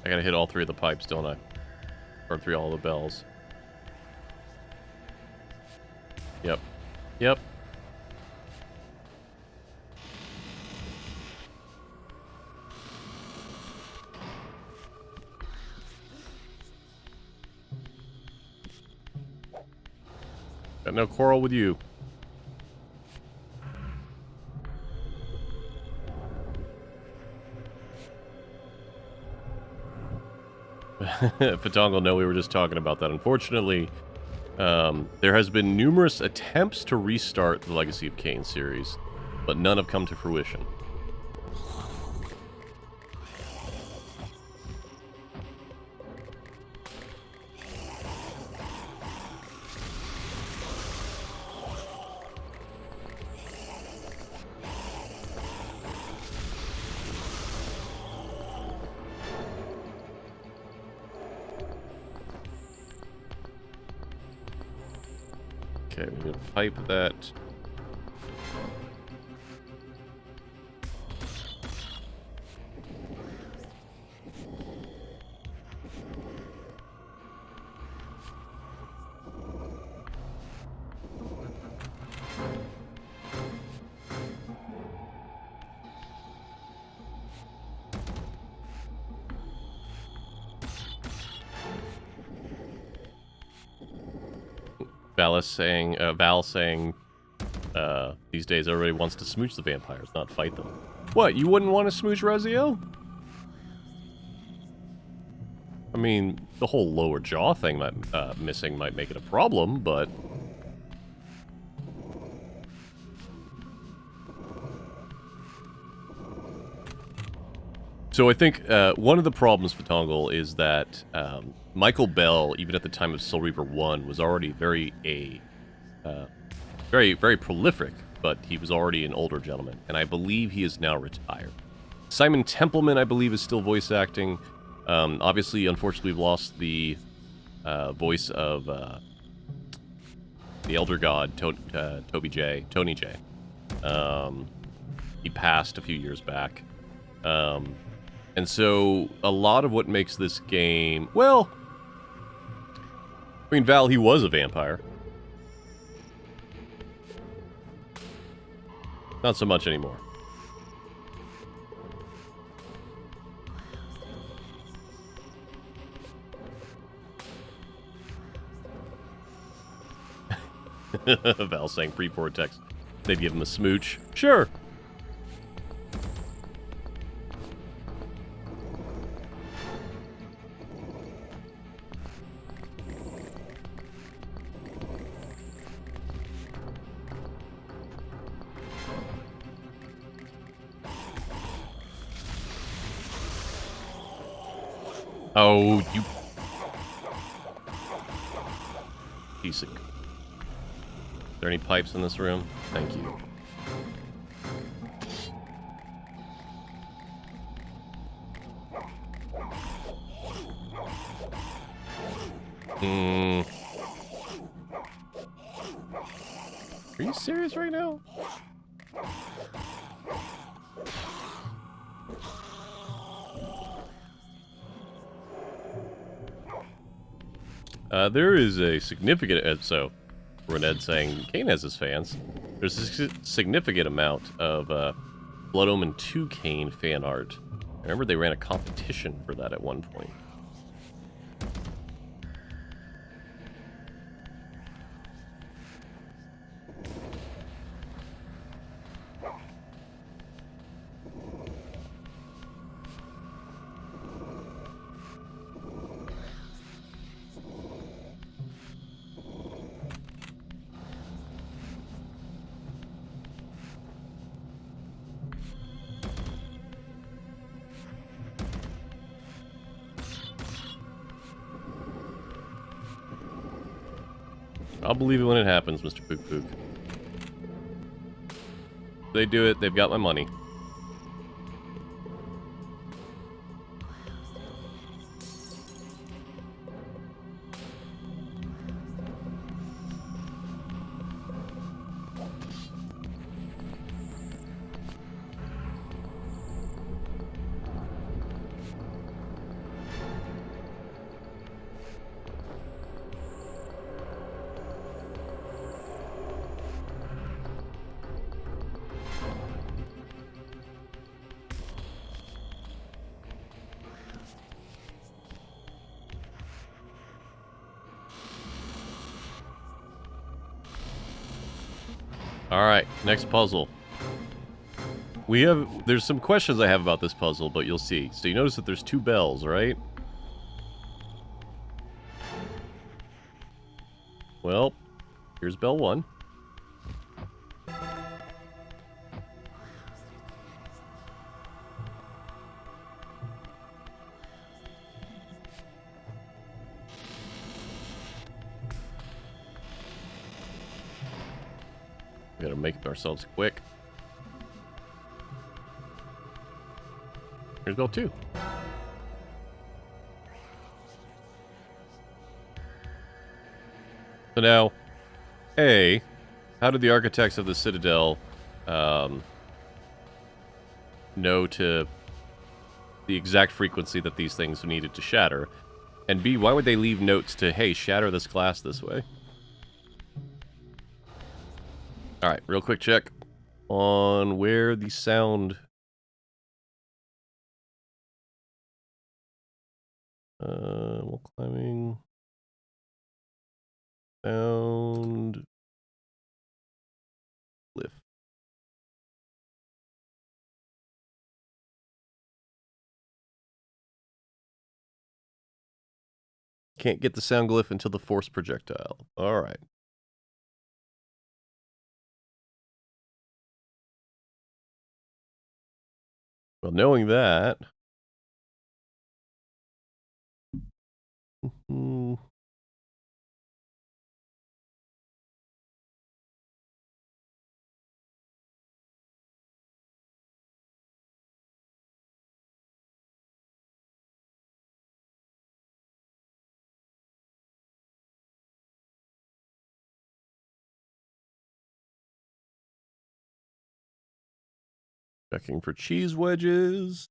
I gotta hit all three of the pipes, don't I? Or all the bells. Yep. Yep. Got no quarrel with you. Fatongal, no, we were just talking about that. Unfortunately, there has been numerous attempts to restart the Legacy of Kain series, but none have come to fruition. Okay, we need to pipe that. Val saying, these days everybody wants to smooch the vampires, not fight them. What, you wouldn't want to smooch Raziel? I mean, the whole lower jaw thing missing might make it a problem, but... So I think one of the problems for Tongal is that Michael Bell, even at the time of Soul Reaver 1, was already very prolific, but he was already an older gentleman, and I believe he is now retired. Simon Templeman, I believe, is still voice acting. Obviously, unfortunately, we've lost the voice of the Elder God, Tony J. He passed a few years back. And so, a lot of what makes this game... Well, I mean, Val, he was a vampire. Not so much anymore. Val saying pre-vortex. They'd give him a smooch. Sure. Oh, you... piece of... Are there any pipes in this room? Thank you. Are you serious right now? There is a significant... so, Rened saying, Kain has his fans. There's a significant amount of Blood Omen 2 Kain fan art. I remember they ran a competition for that at one point. I'll believe it when it happens, Mr. Pook Pook. If they do it, they've got my money. Alright, next puzzle. There's some questions I have about this puzzle, but you'll see. So you notice that there's two bells, right? Well, here's bell 1. We gotta make ourselves quick. Here's bell 2. So now, A, how did the architects of the Citadel know to the exact frequency that these things needed to shatter? And B, why would they leave notes to, hey, shatter this glass this way? Alright, real quick check on where the sound... while climbing... Sound... Lift. Can't get the sound glyph until the force projectile. Alright. Well, knowing that... Checking for cheese wedges.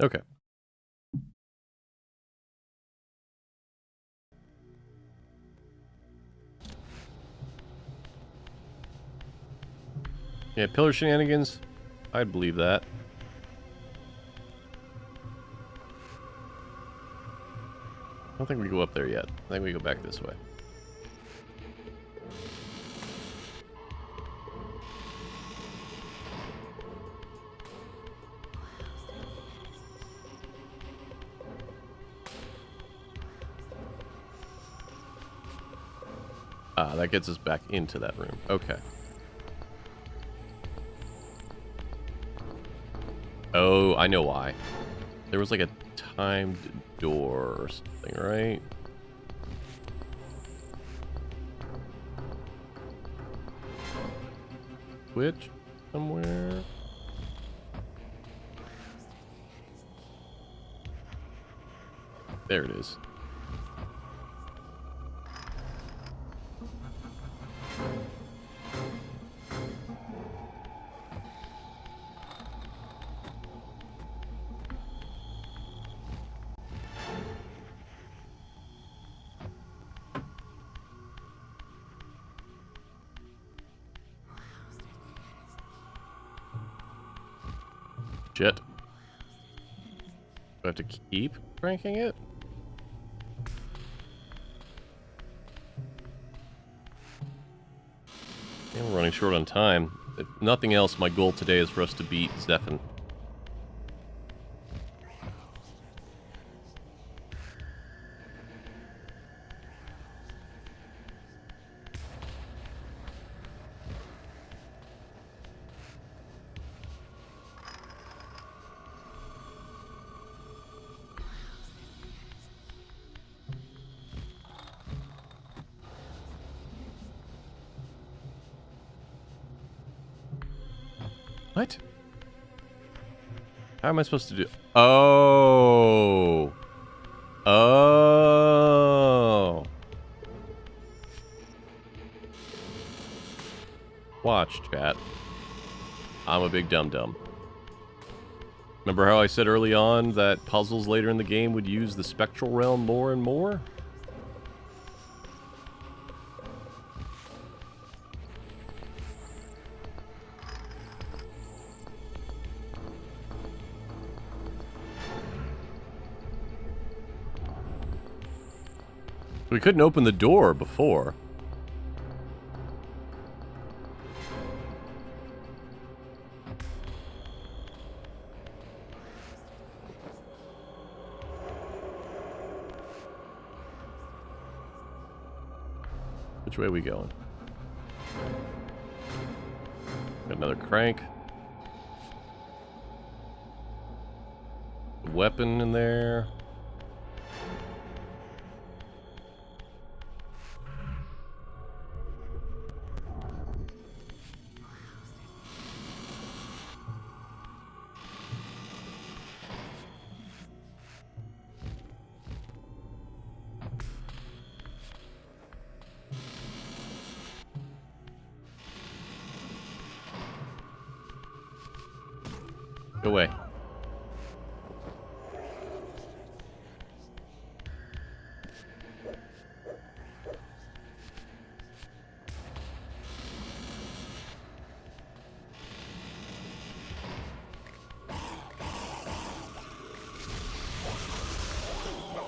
Okay. Yeah, pillar shenanigans. I'd believe that. I don't think we go up there yet. I think we go back this way. Ah, that gets us back into that room. Okay. Oh, I know why. There was like a timed door or something, right? Switch somewhere. There it is. Shit. Do I have to keep cranking it? Yeah, we're running short on time. If nothing else, my goal today is for us to beat Zephan. What? How am I supposed to do? Oh. Oh. Watch, chat. I'm a big dum-dum. Remember how I said early on that puzzles later in the game would use the spectral realm more and more? We couldn't open the door before. Which way are we going? Got another crank. Weapon in there. Go away.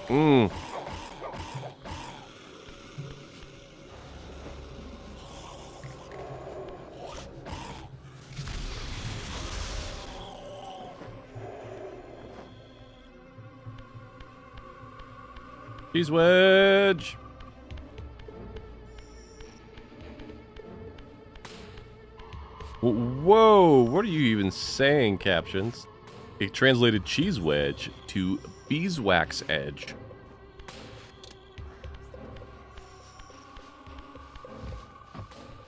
Mmm. Cheese wedge. Whoa, what are you even saying, captions? It translated cheese wedge to beeswax edge.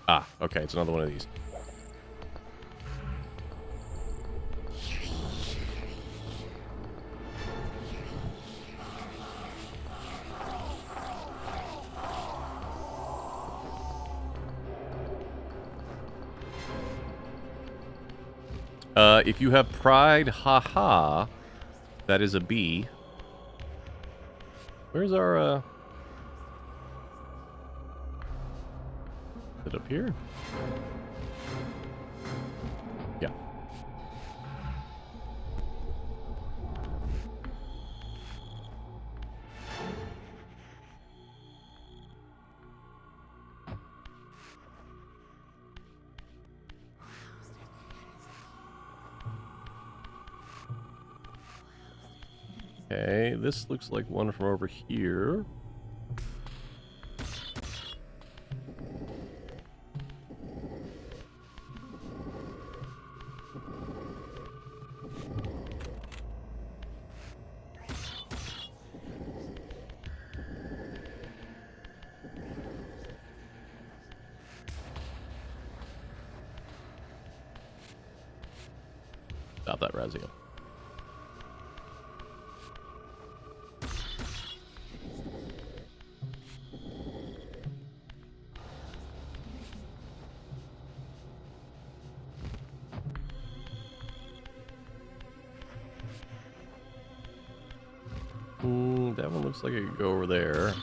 Ah, okay, it's another one of these. If you have pride, haha, that is a B. Where's our, is it up here? Yeah. Okay, this looks like one from over here. Stop that, Raziel. That one looks like it could go over there.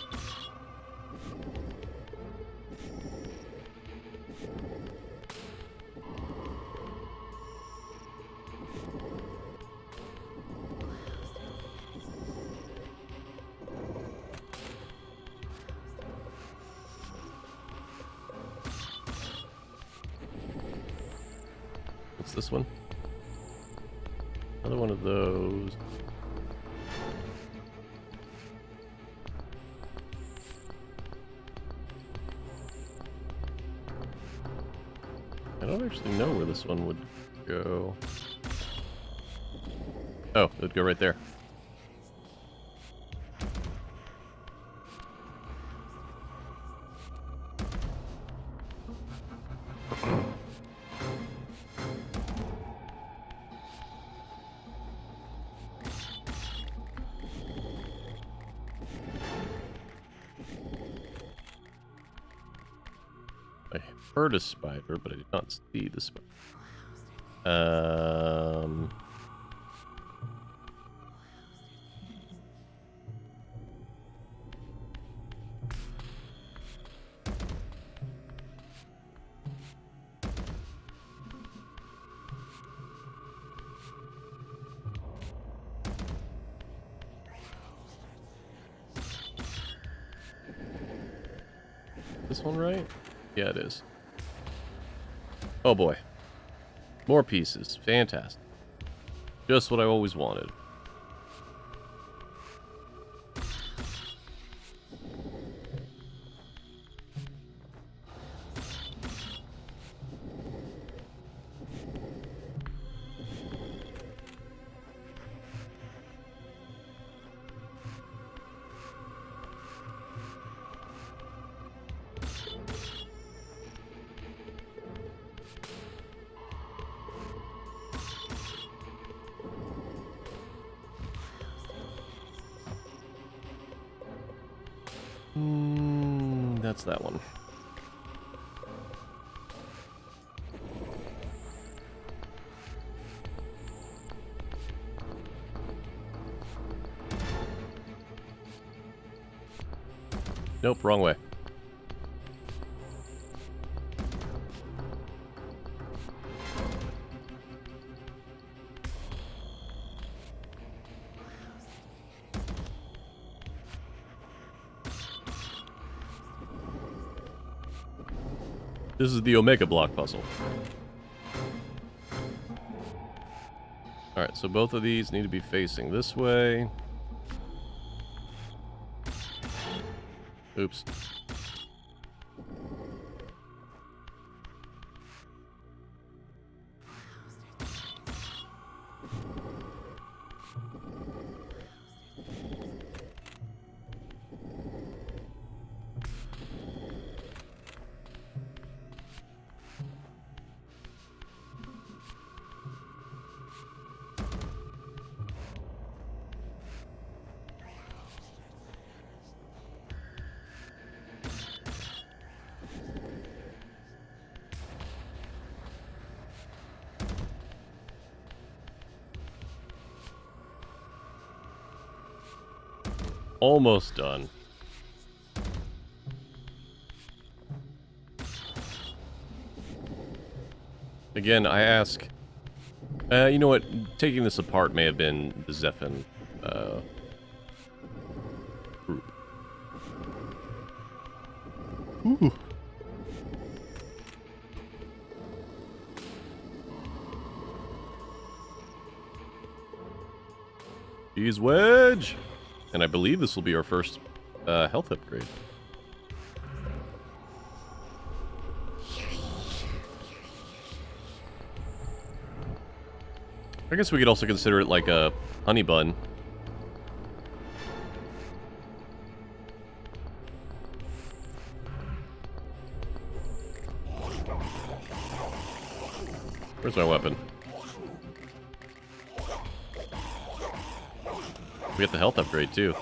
What's this one? Another one of those. I don't actually know where this one would go. Oh, it would go right there. I heard a spider, but I did not see the spider. This one right? Yeah, it is. Oh boy. More pieces. Fantastic. Just what I always wanted. That's that one. Nope, wrong way. This is the Omega block puzzle. Alright, so both of these need to be facing this way. Oops. Almost done. Again, I ask... you know what? Taking this apart may have been the Zephin group. Ooh. Cheese wedge! And I believe this will be our first health upgrade. I guess we could also consider it like a honey bun. Where's my weapon? We get the health upgrade, too.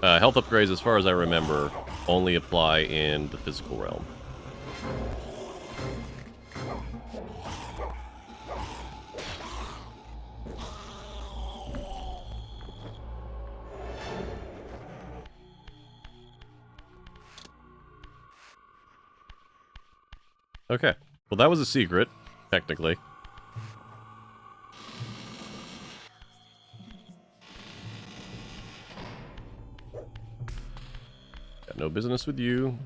Health upgrades, as far as I remember, only apply in the physical realm. Okay. Well, that was a secret, technically. Got no business with you.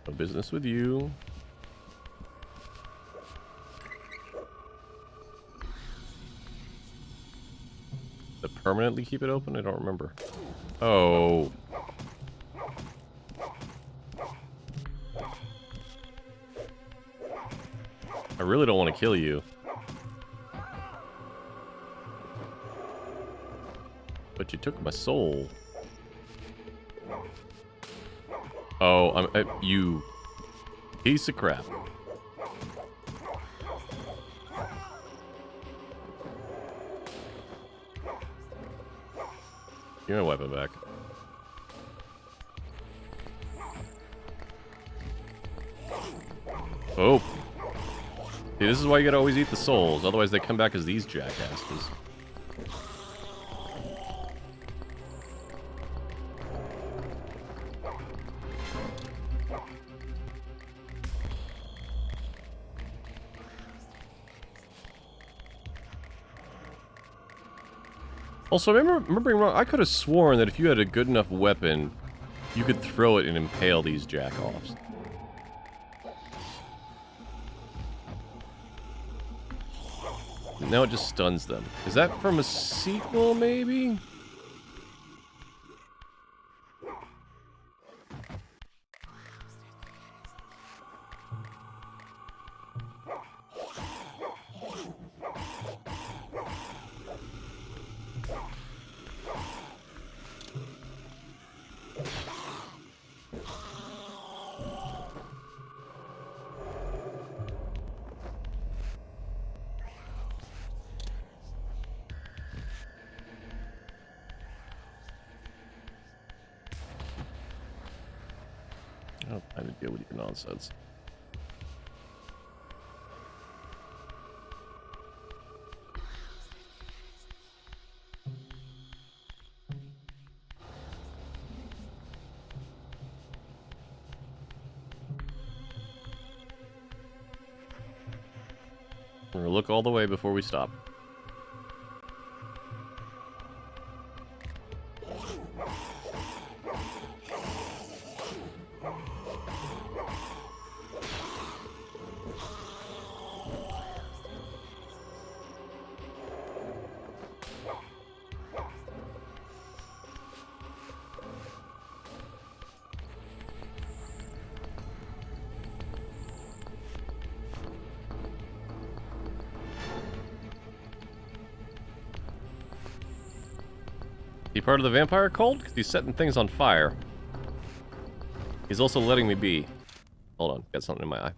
No business with you. To permanently keep it open? I don't remember. Oh. I really don't want to kill you. But you took my soul. Oh, you piece of crap. Give me my weapon back. Oh. See, this is why you gotta always eat the souls, otherwise they come back as these jackasses. Also, remembering wrong, I could have sworn that if you had a good enough weapon, you could throw it and impale these jack-offs. Now it just stuns them. Is that from a sequel, maybe? I don't have time to deal with your nonsense. We're gonna look all the way before we stop. He part of the vampire cult? Because he's setting things on fire. He's also letting me be. Hold on, got something in my eye.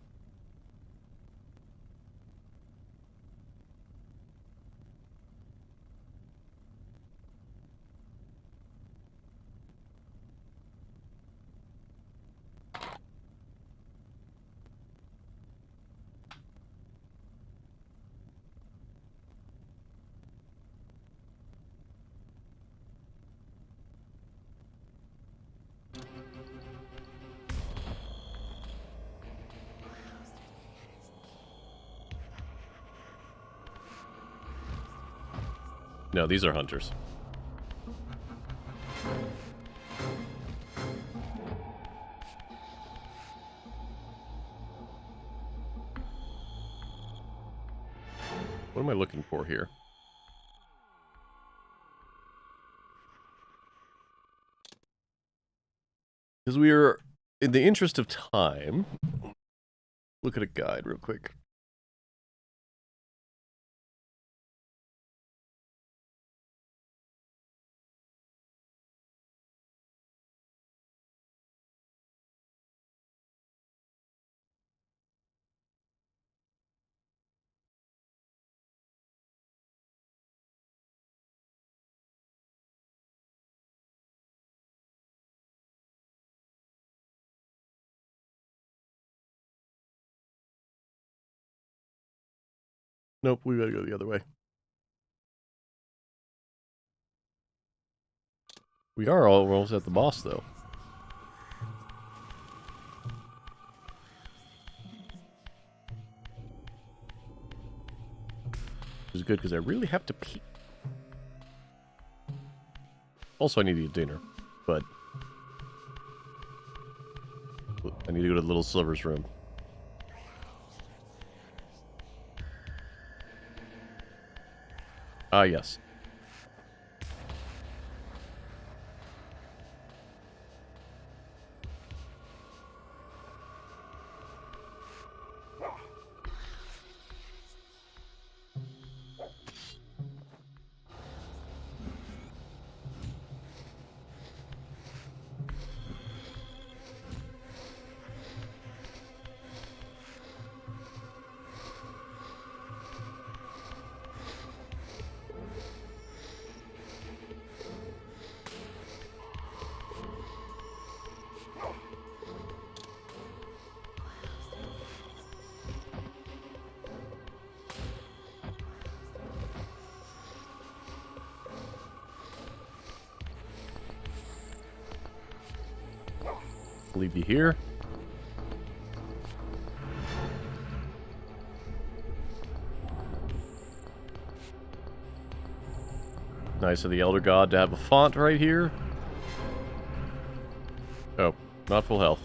No, these are hunters. What am I looking for here? Because we are, in the interest of time, look at a guide real quick. Nope, we gotta go the other way. We are almost at the boss, though. Which is good, because I really have to pee. Also, I need to eat dinner, but I need to go to Little Silver's room. Ah, yes. Leave you here. Nice of the Elder God to have a font right here. Oh, not full health.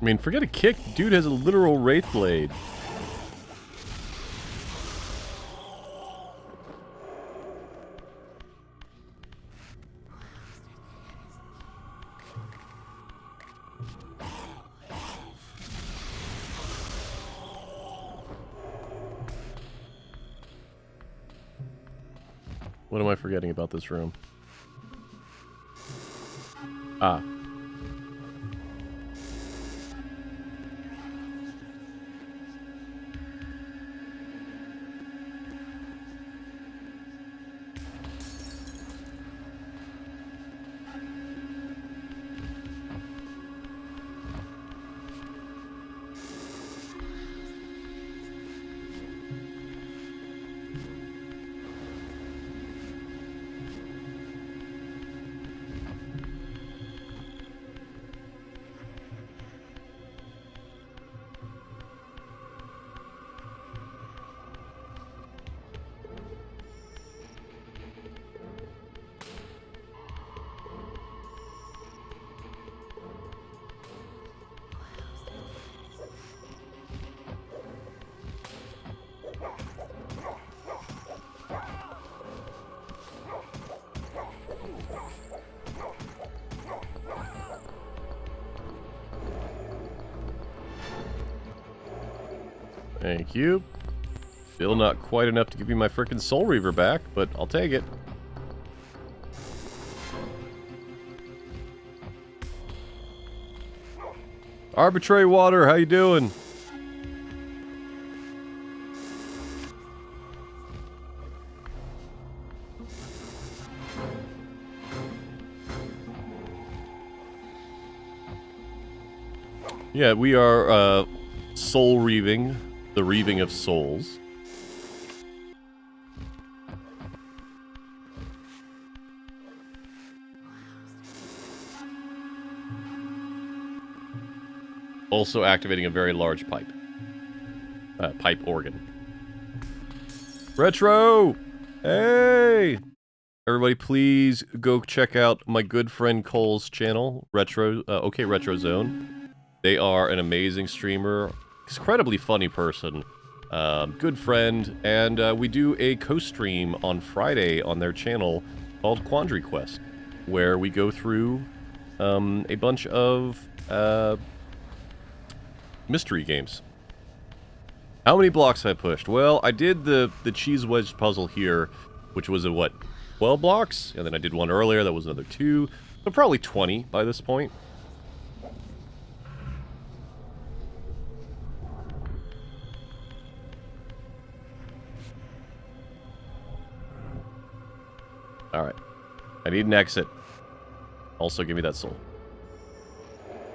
I mean, forget a kick. Dude has a literal wraith blade. What am I forgetting about this room? Ah. Thank you. Still not quite enough to give me my frickin' Soul Reaver back, but I'll take it. Arbitrary Water, how you doing? Yeah, we are soul reaving, the reaving of souls. Also activating a very large pipe. Pipe organ. Retro! Hey! Everybody please go check out my good friend Cole's channel, OK Retro Zone. They are an amazing streamer, incredibly funny person, good friend, and we do a co-stream on Friday on their channel called Quandary Quest, where we go through a bunch of mystery games. How many blocks have I pushed? Well, I did the cheese wedge puzzle here, which was a, what, 12 blocks? And then I did one earlier, that was another 2. So probably 20 by this point. Alright. I need an exit. Also, give me that soul.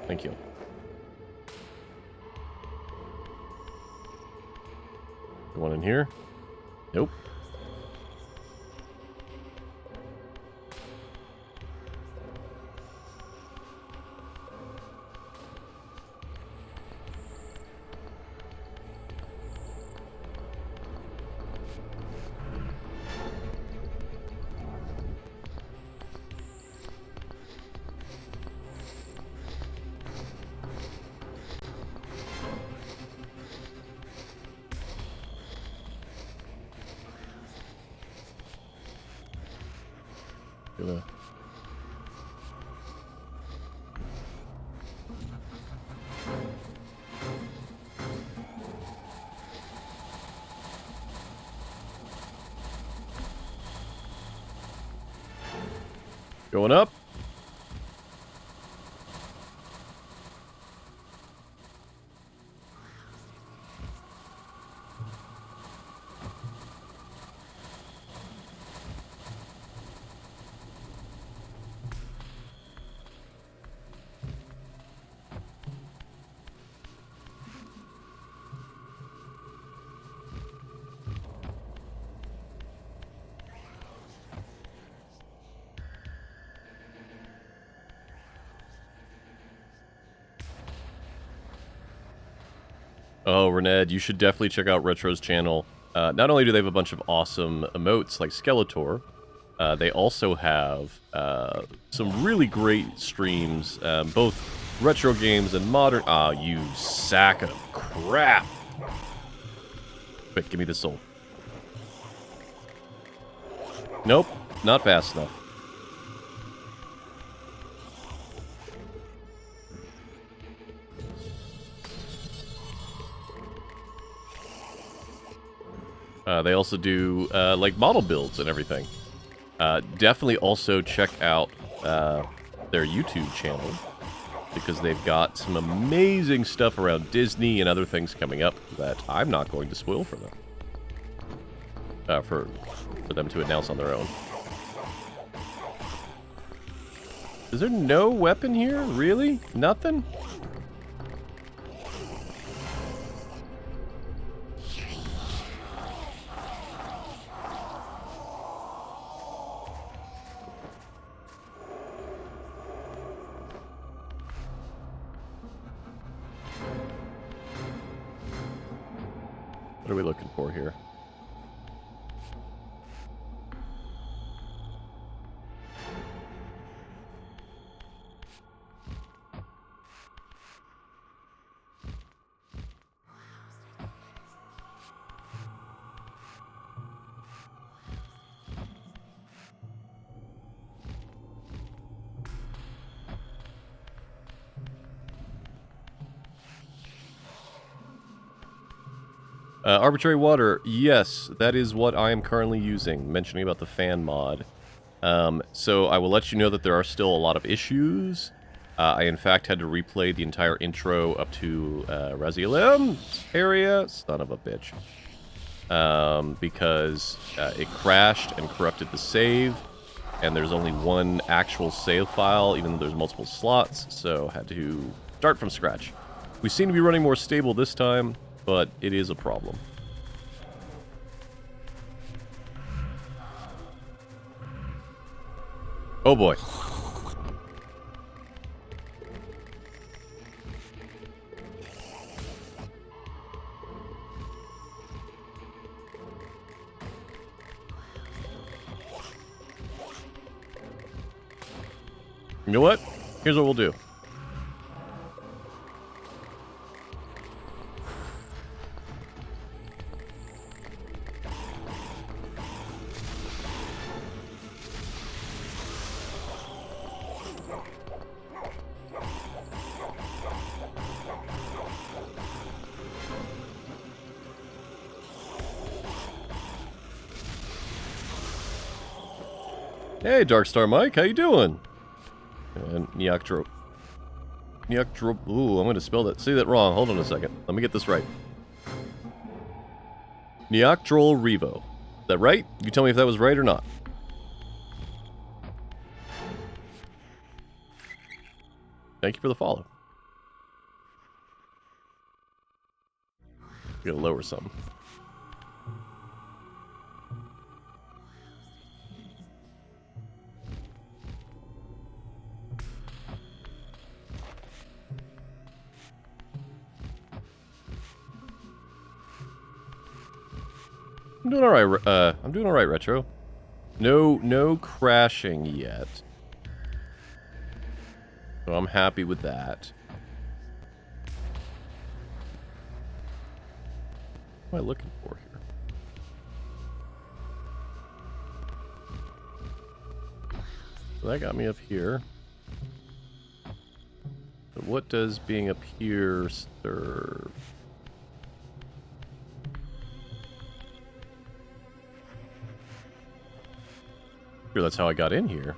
Thank you. One in here? Nope. Gonna... Going up. Oh, Rened, you should definitely check out Retro's channel. Not only do they have a bunch of awesome emotes like Skeletor, they also have some really great streams, both retro games and modern. Ah, you sack of crap! Quick, give me the soul. Nope, not fast enough. They also do like model builds and everything. Definitely also check out their YouTube channel, because they've got some amazing stuff around Disney and other things coming up that I'm not going to spoil for them. For them to announce on their own. Is there no weapon here? Really? Nothing? What are we looking for here? Arbitrary water. Yes, that is what I am currently using. Mentioning about the fan mod. So I will let you know that there are still a lot of issues. I, in fact, had to replay the entire intro up to Raziel area. Son of a bitch. Because it crashed and corrupted the save. And there's only one actual save file, even though there's multiple slots. So had to start from scratch. We seem to be running more stable this time, but it is a problem. Oh boy. You know what? Here's what we'll do. Hey, Darkstar Mike, how you doing? And Neoctro. Ooh, I'm going to spell that. Say that wrong. Hold on a second. Let me get this right. Neoctrol Revo. Is that right? You tell me if that was right or not. Thank you for the follow. Gotta lower some. I'm doing alright, I'm doing alright, Retro. No crashing yet. So I'm happy with that. What am I looking for here? So that got me up here. So what does being up here serve? Sure, that's how I got in here.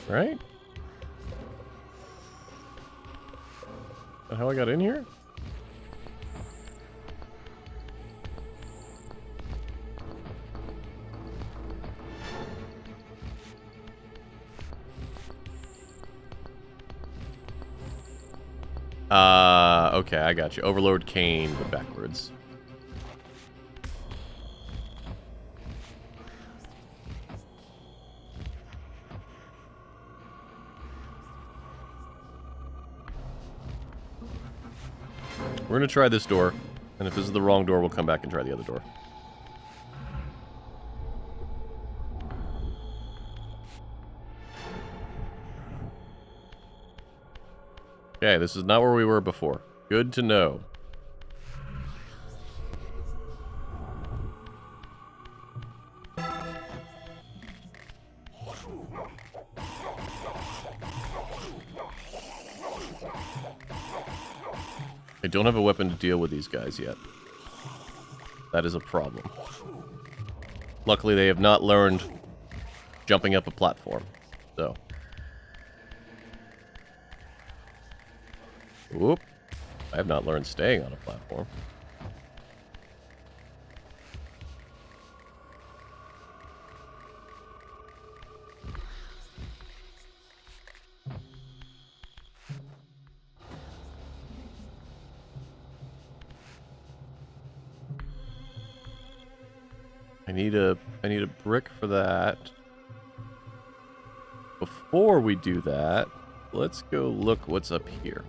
Right? Is that how I got in here? Okay, I got you. Overlord Kane, but backwards. We're gonna try this door, and if this is the wrong door, we'll come back and try the other door. Okay, this is not where we were before. Good to know. I don't have a weapon to deal with these guys yet. That is a problem. Luckily, they have not learned jumping up a platform, so. Whoop. I have not learned staying on a platform. I need a brick for that. Before we do that, let's go look what's up here.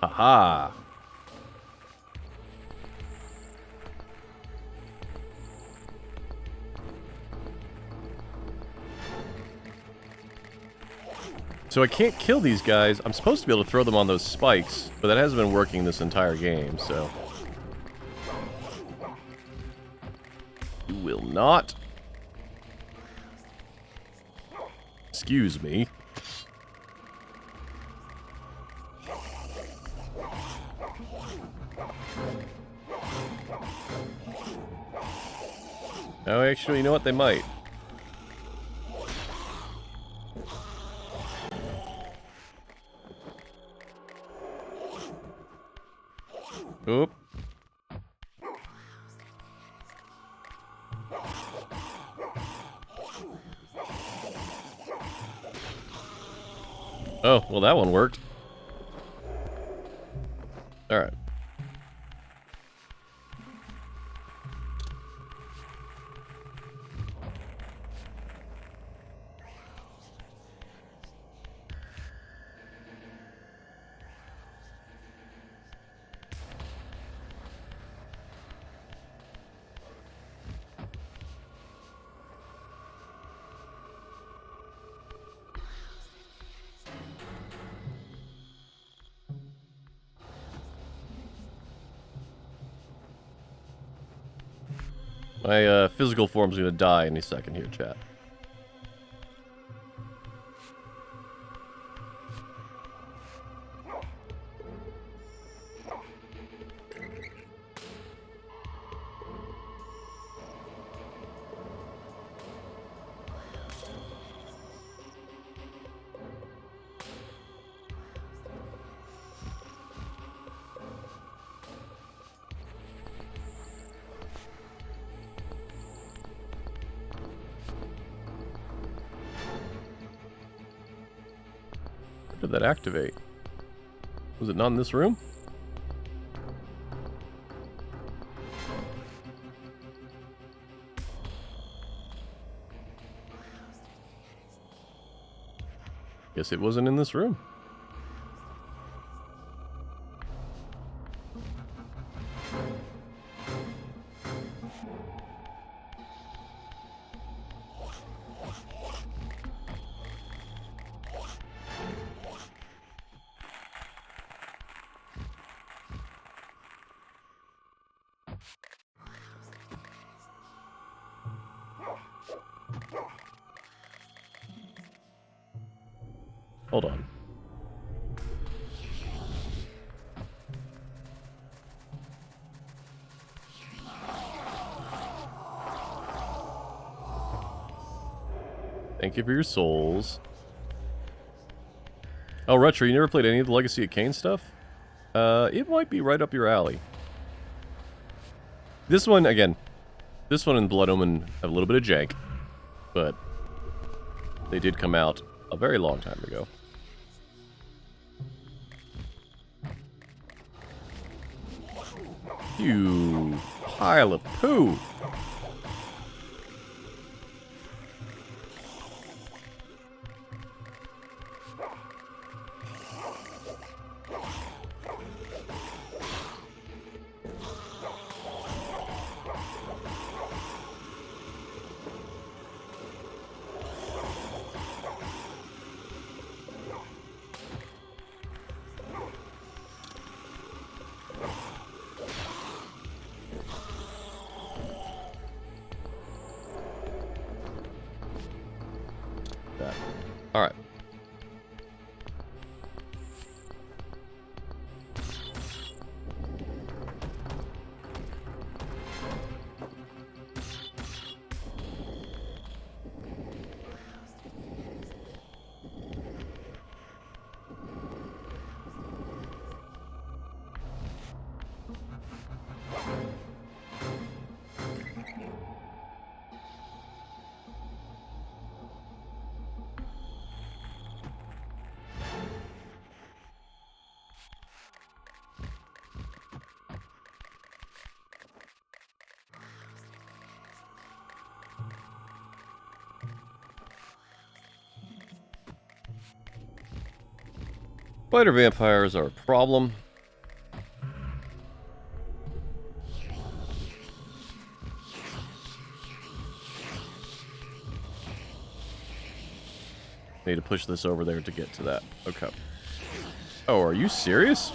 Aha! So I can't kill these guys. I'm supposed to be able to throw them on those spikes, but that hasn't been working this entire game, so. You will not. Excuse me. Oh, actually, you know what? They might. Oop. Oh, well that one worked. Alright. My physical form's gonna die any second here, chat. Did that activate? Was it not in this room? Guess it wasn't in this room. Hold on. Thank you for your souls. Oh, Retro, you never played any of the Legacy of Kain stuff? It might be right up your alley. This one, again, this one and Blood Omen have a little bit of jank, but they did come out a very long time ago. You pile of poo! Alright. Spider vampires are a problem. Need to push this over there to get to that. Okay. Oh, are you serious?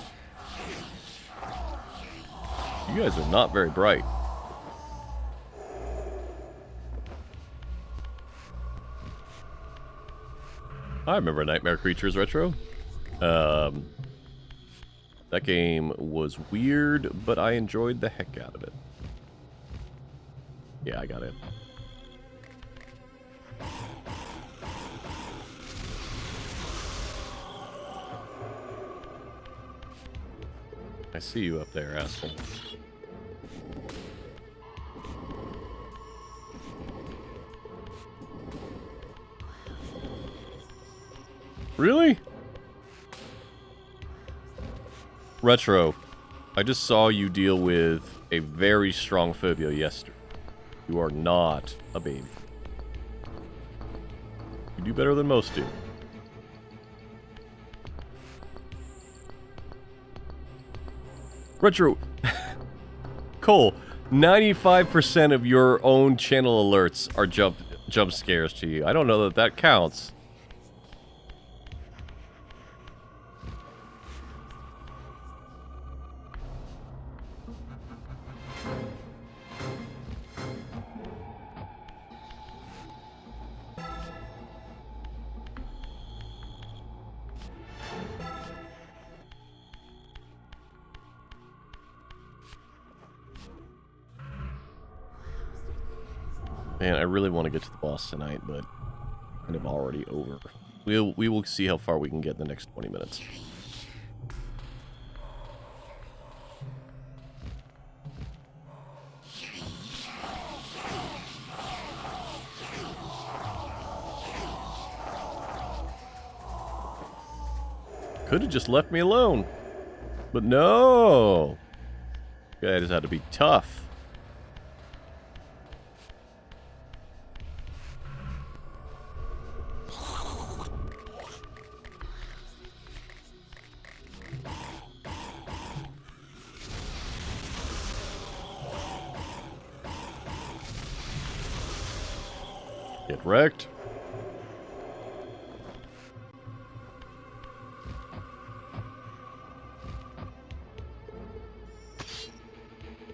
You guys are not very bright. I remember Nightmare Creatures Retro. That game was weird, but I enjoyed the heck out of it. Yeah, I got it. I see you up there, asshole. Really? Retro, I just saw you deal with a very strong phobia yesterday. You are not a baby. You do better than most do. Retro, Cole, 95% of your own channel alerts are jump scares to you. I don't know that that counts. Man, I really want to get to the boss tonight, but kind of already over. We will see how far we can get in the next 20 minutes. Could have just left me alone. But no! Guy just had to be tough. Get wrecked.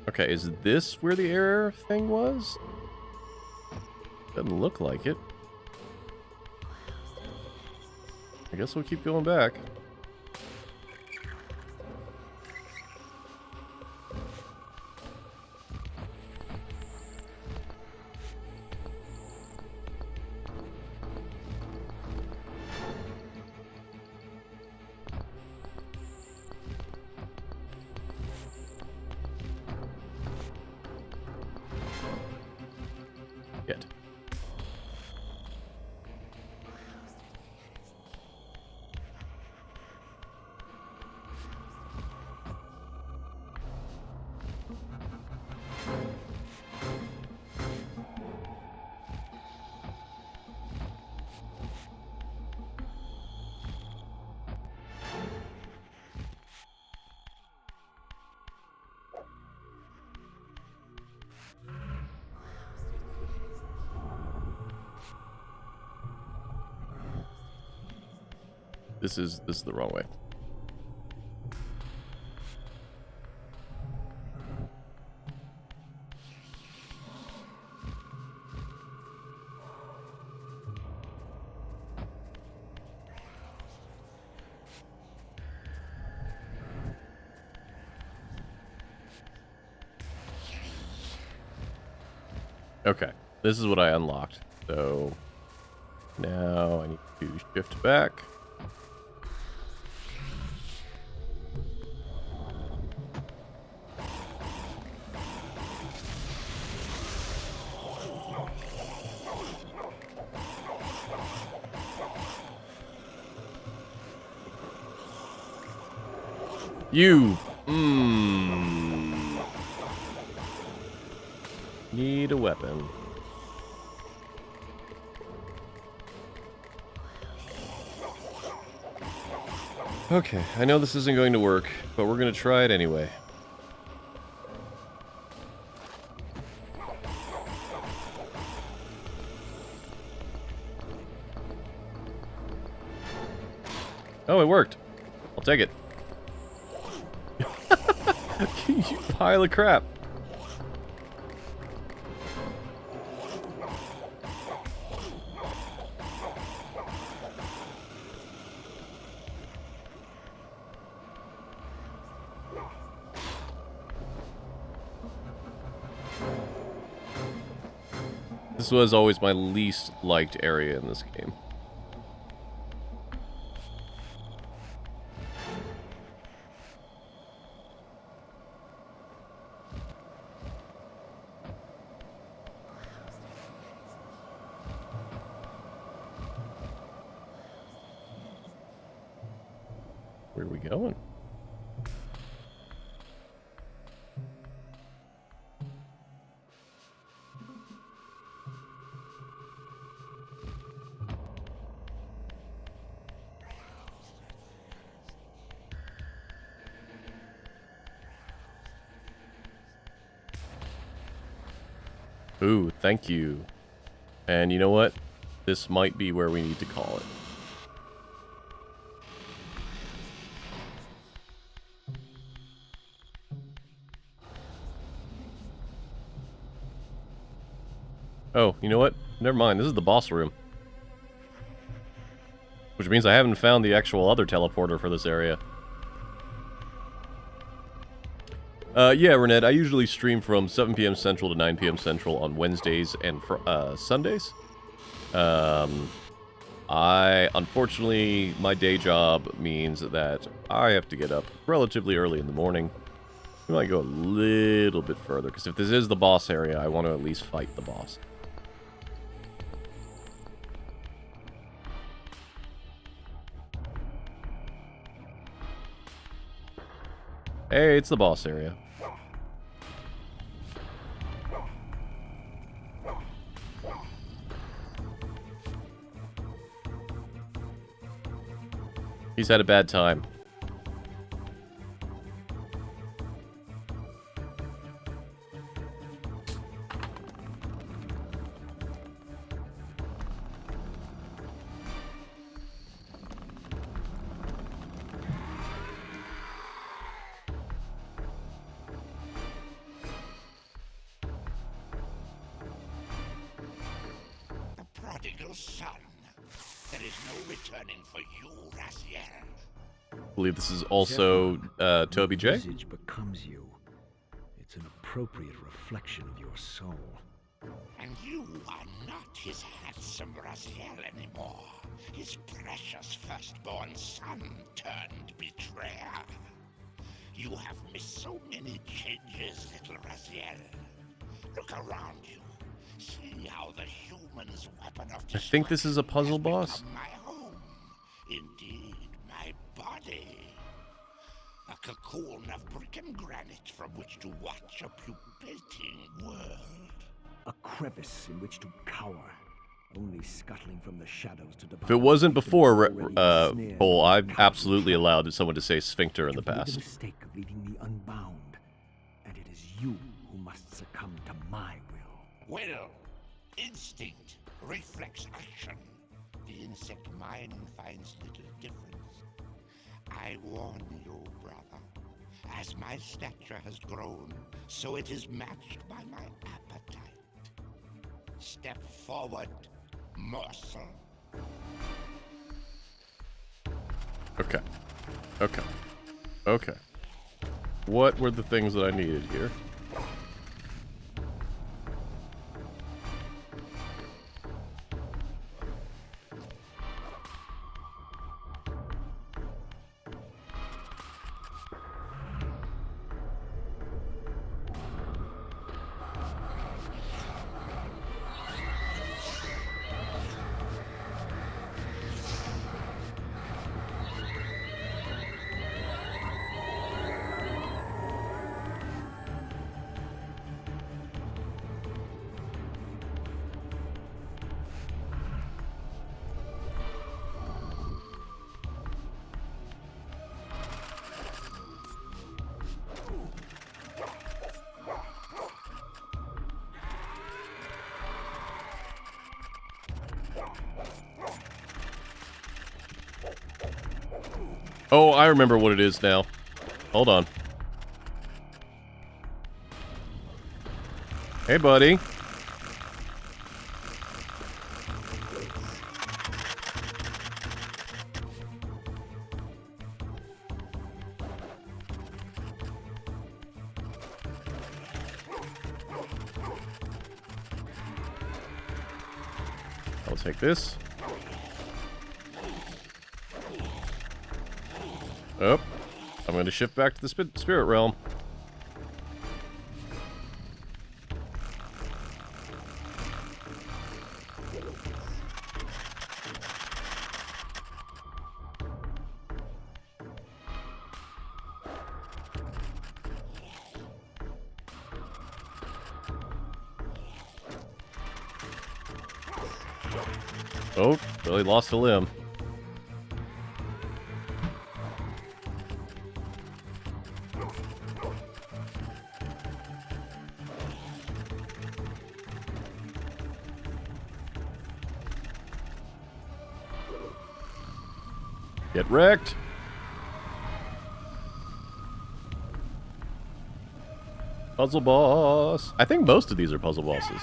Okay, is this where the error thing was? Doesn't look like it. I guess we'll keep going back. This is the wrong way. Okay, this is what I unlocked. So now I need to shift back. You, need a weapon. Okay, I know this isn't going to work, but we're going to try it anyway. Oh, it worked. I'll take it. You pile of crap. This was always my least liked area in this game. Where are we going? Ooh, thank you. And you know what? This might be where we need to call it. Oh, you know what? Never mind, this is the boss room. Which means I haven't found the actual other teleporter for this area. Yeah, Renette, I usually stream from 7 p.m. Central to 9 p.m. Central on Wednesdays and Sundays. Unfortunately, my day job means that I have to get up relatively early in the morning. We might go a little bit further, because if this is the boss area, I want to at least fight the boss. Hey, it's the boss area. He's had a bad time. The prodigal son. There is no returning for you, Raziel. I believe this is also Toby J. Visage becomes you. It's an appropriate reflection of your soul. And you are not his handsome Raziel anymore. His precious firstborn son turned betrayer. You have missed so many changes, little Raziel. Look around you. See how the human's weapon of I think this is a puzzle destruction has boss. become my home. Indeed, my body. A cocoon of brick and granite from which to watch a pupating world. A crevice in which to cower, only scuttling from the shadows to devour. If it wasn't before, Already Cole, I've snared, absolutely allowed someone to say sphincter in the You've made the past. mistake of leaving me unbound, and it is you who must succumb to my will. Will, instinct, reflex action. The insect mind finds little difference. I warn you, brother. As my stature has grown, so it is matched by my appetite. Step forward, morsel. Okay. Okay. Okay. What were the things that I needed here? Oh, I remember what it is now. Hold on. Hey, buddy. I'll take this. Oh, I'm going to shift back to the spirit realm. Oh, really lost a limb. Get wrecked. Puzzle boss. I think most of these are puzzle bosses.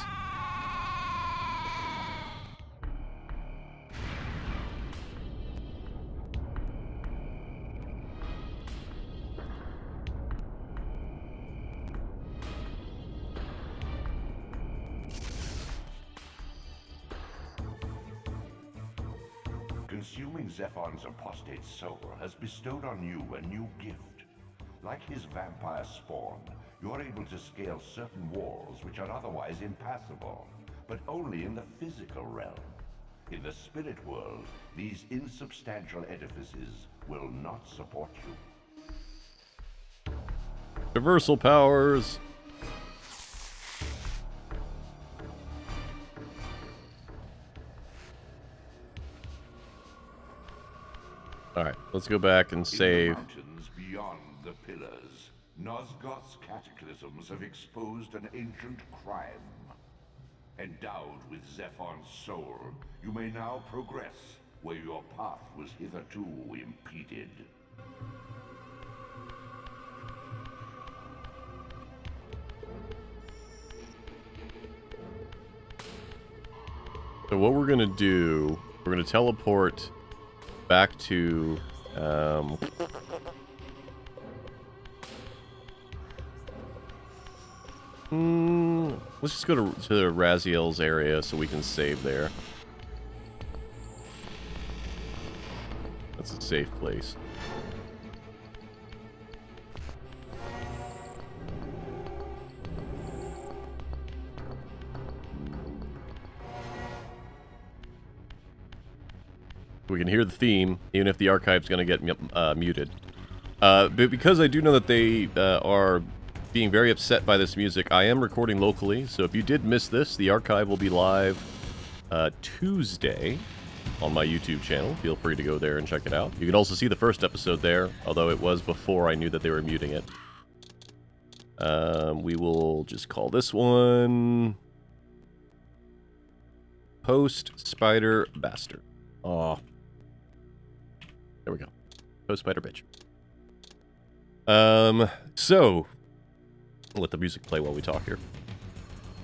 Consuming Zephon's apostate soul has bestowed on you a new gift. Like his vampire spawn, you're able to scale certain walls which are otherwise impassable, but only in the physical realm. In the spirit world, these insubstantial edifices will not support you. Reversal powers. Alright, let's go back and save. In the mountains beyond the pillars, Nosgoth's cataclysms have exposed an ancient crime. Endowed with Zephon's soul, you may now progress where your path was hitherto impeded. So what we're gonna do, we're gonna teleport back to let's just go to Raziel's area so we can save there. That's a safe place. We can hear the theme, even if the archive's going to get muted. But because I do know that they are being very upset by this music, I am recording locally, so if you did miss this, the archive will be live Tuesday on my YouTube channel. Feel free to go there and check it out. You can also see the first episode there, although it was before I knew that they were muting it. We will just call this one Post Spider Bastard. Aw. There we go. Go spider bitch. So, I'll let the music play while we talk here.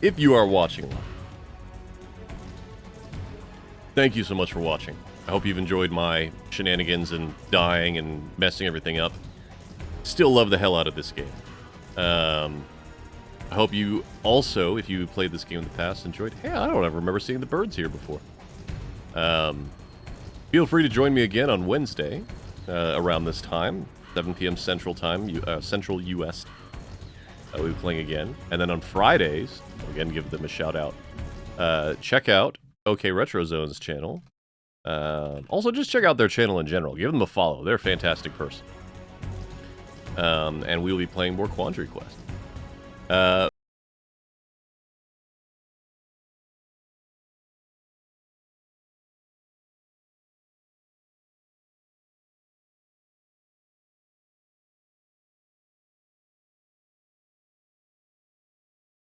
If you are watching live, thank you so much for watching. I hope you've enjoyed my shenanigans and dying and messing everything up. Still love the hell out of this game. I hope you also, if you played this game in the past, enjoyed... Hey, I don't ever remember seeing the birds here before. Feel free to join me again on Wednesday around this time, 7 p.m. Central Time, Central U.S. We'll be playing again. And then on Fridays, again, give them a shout-out. Check out OK Retro Zone's channel. Also, just check out their channel in general. Give them a follow. They're a fantastic person. And we will be playing more Quandary Quest.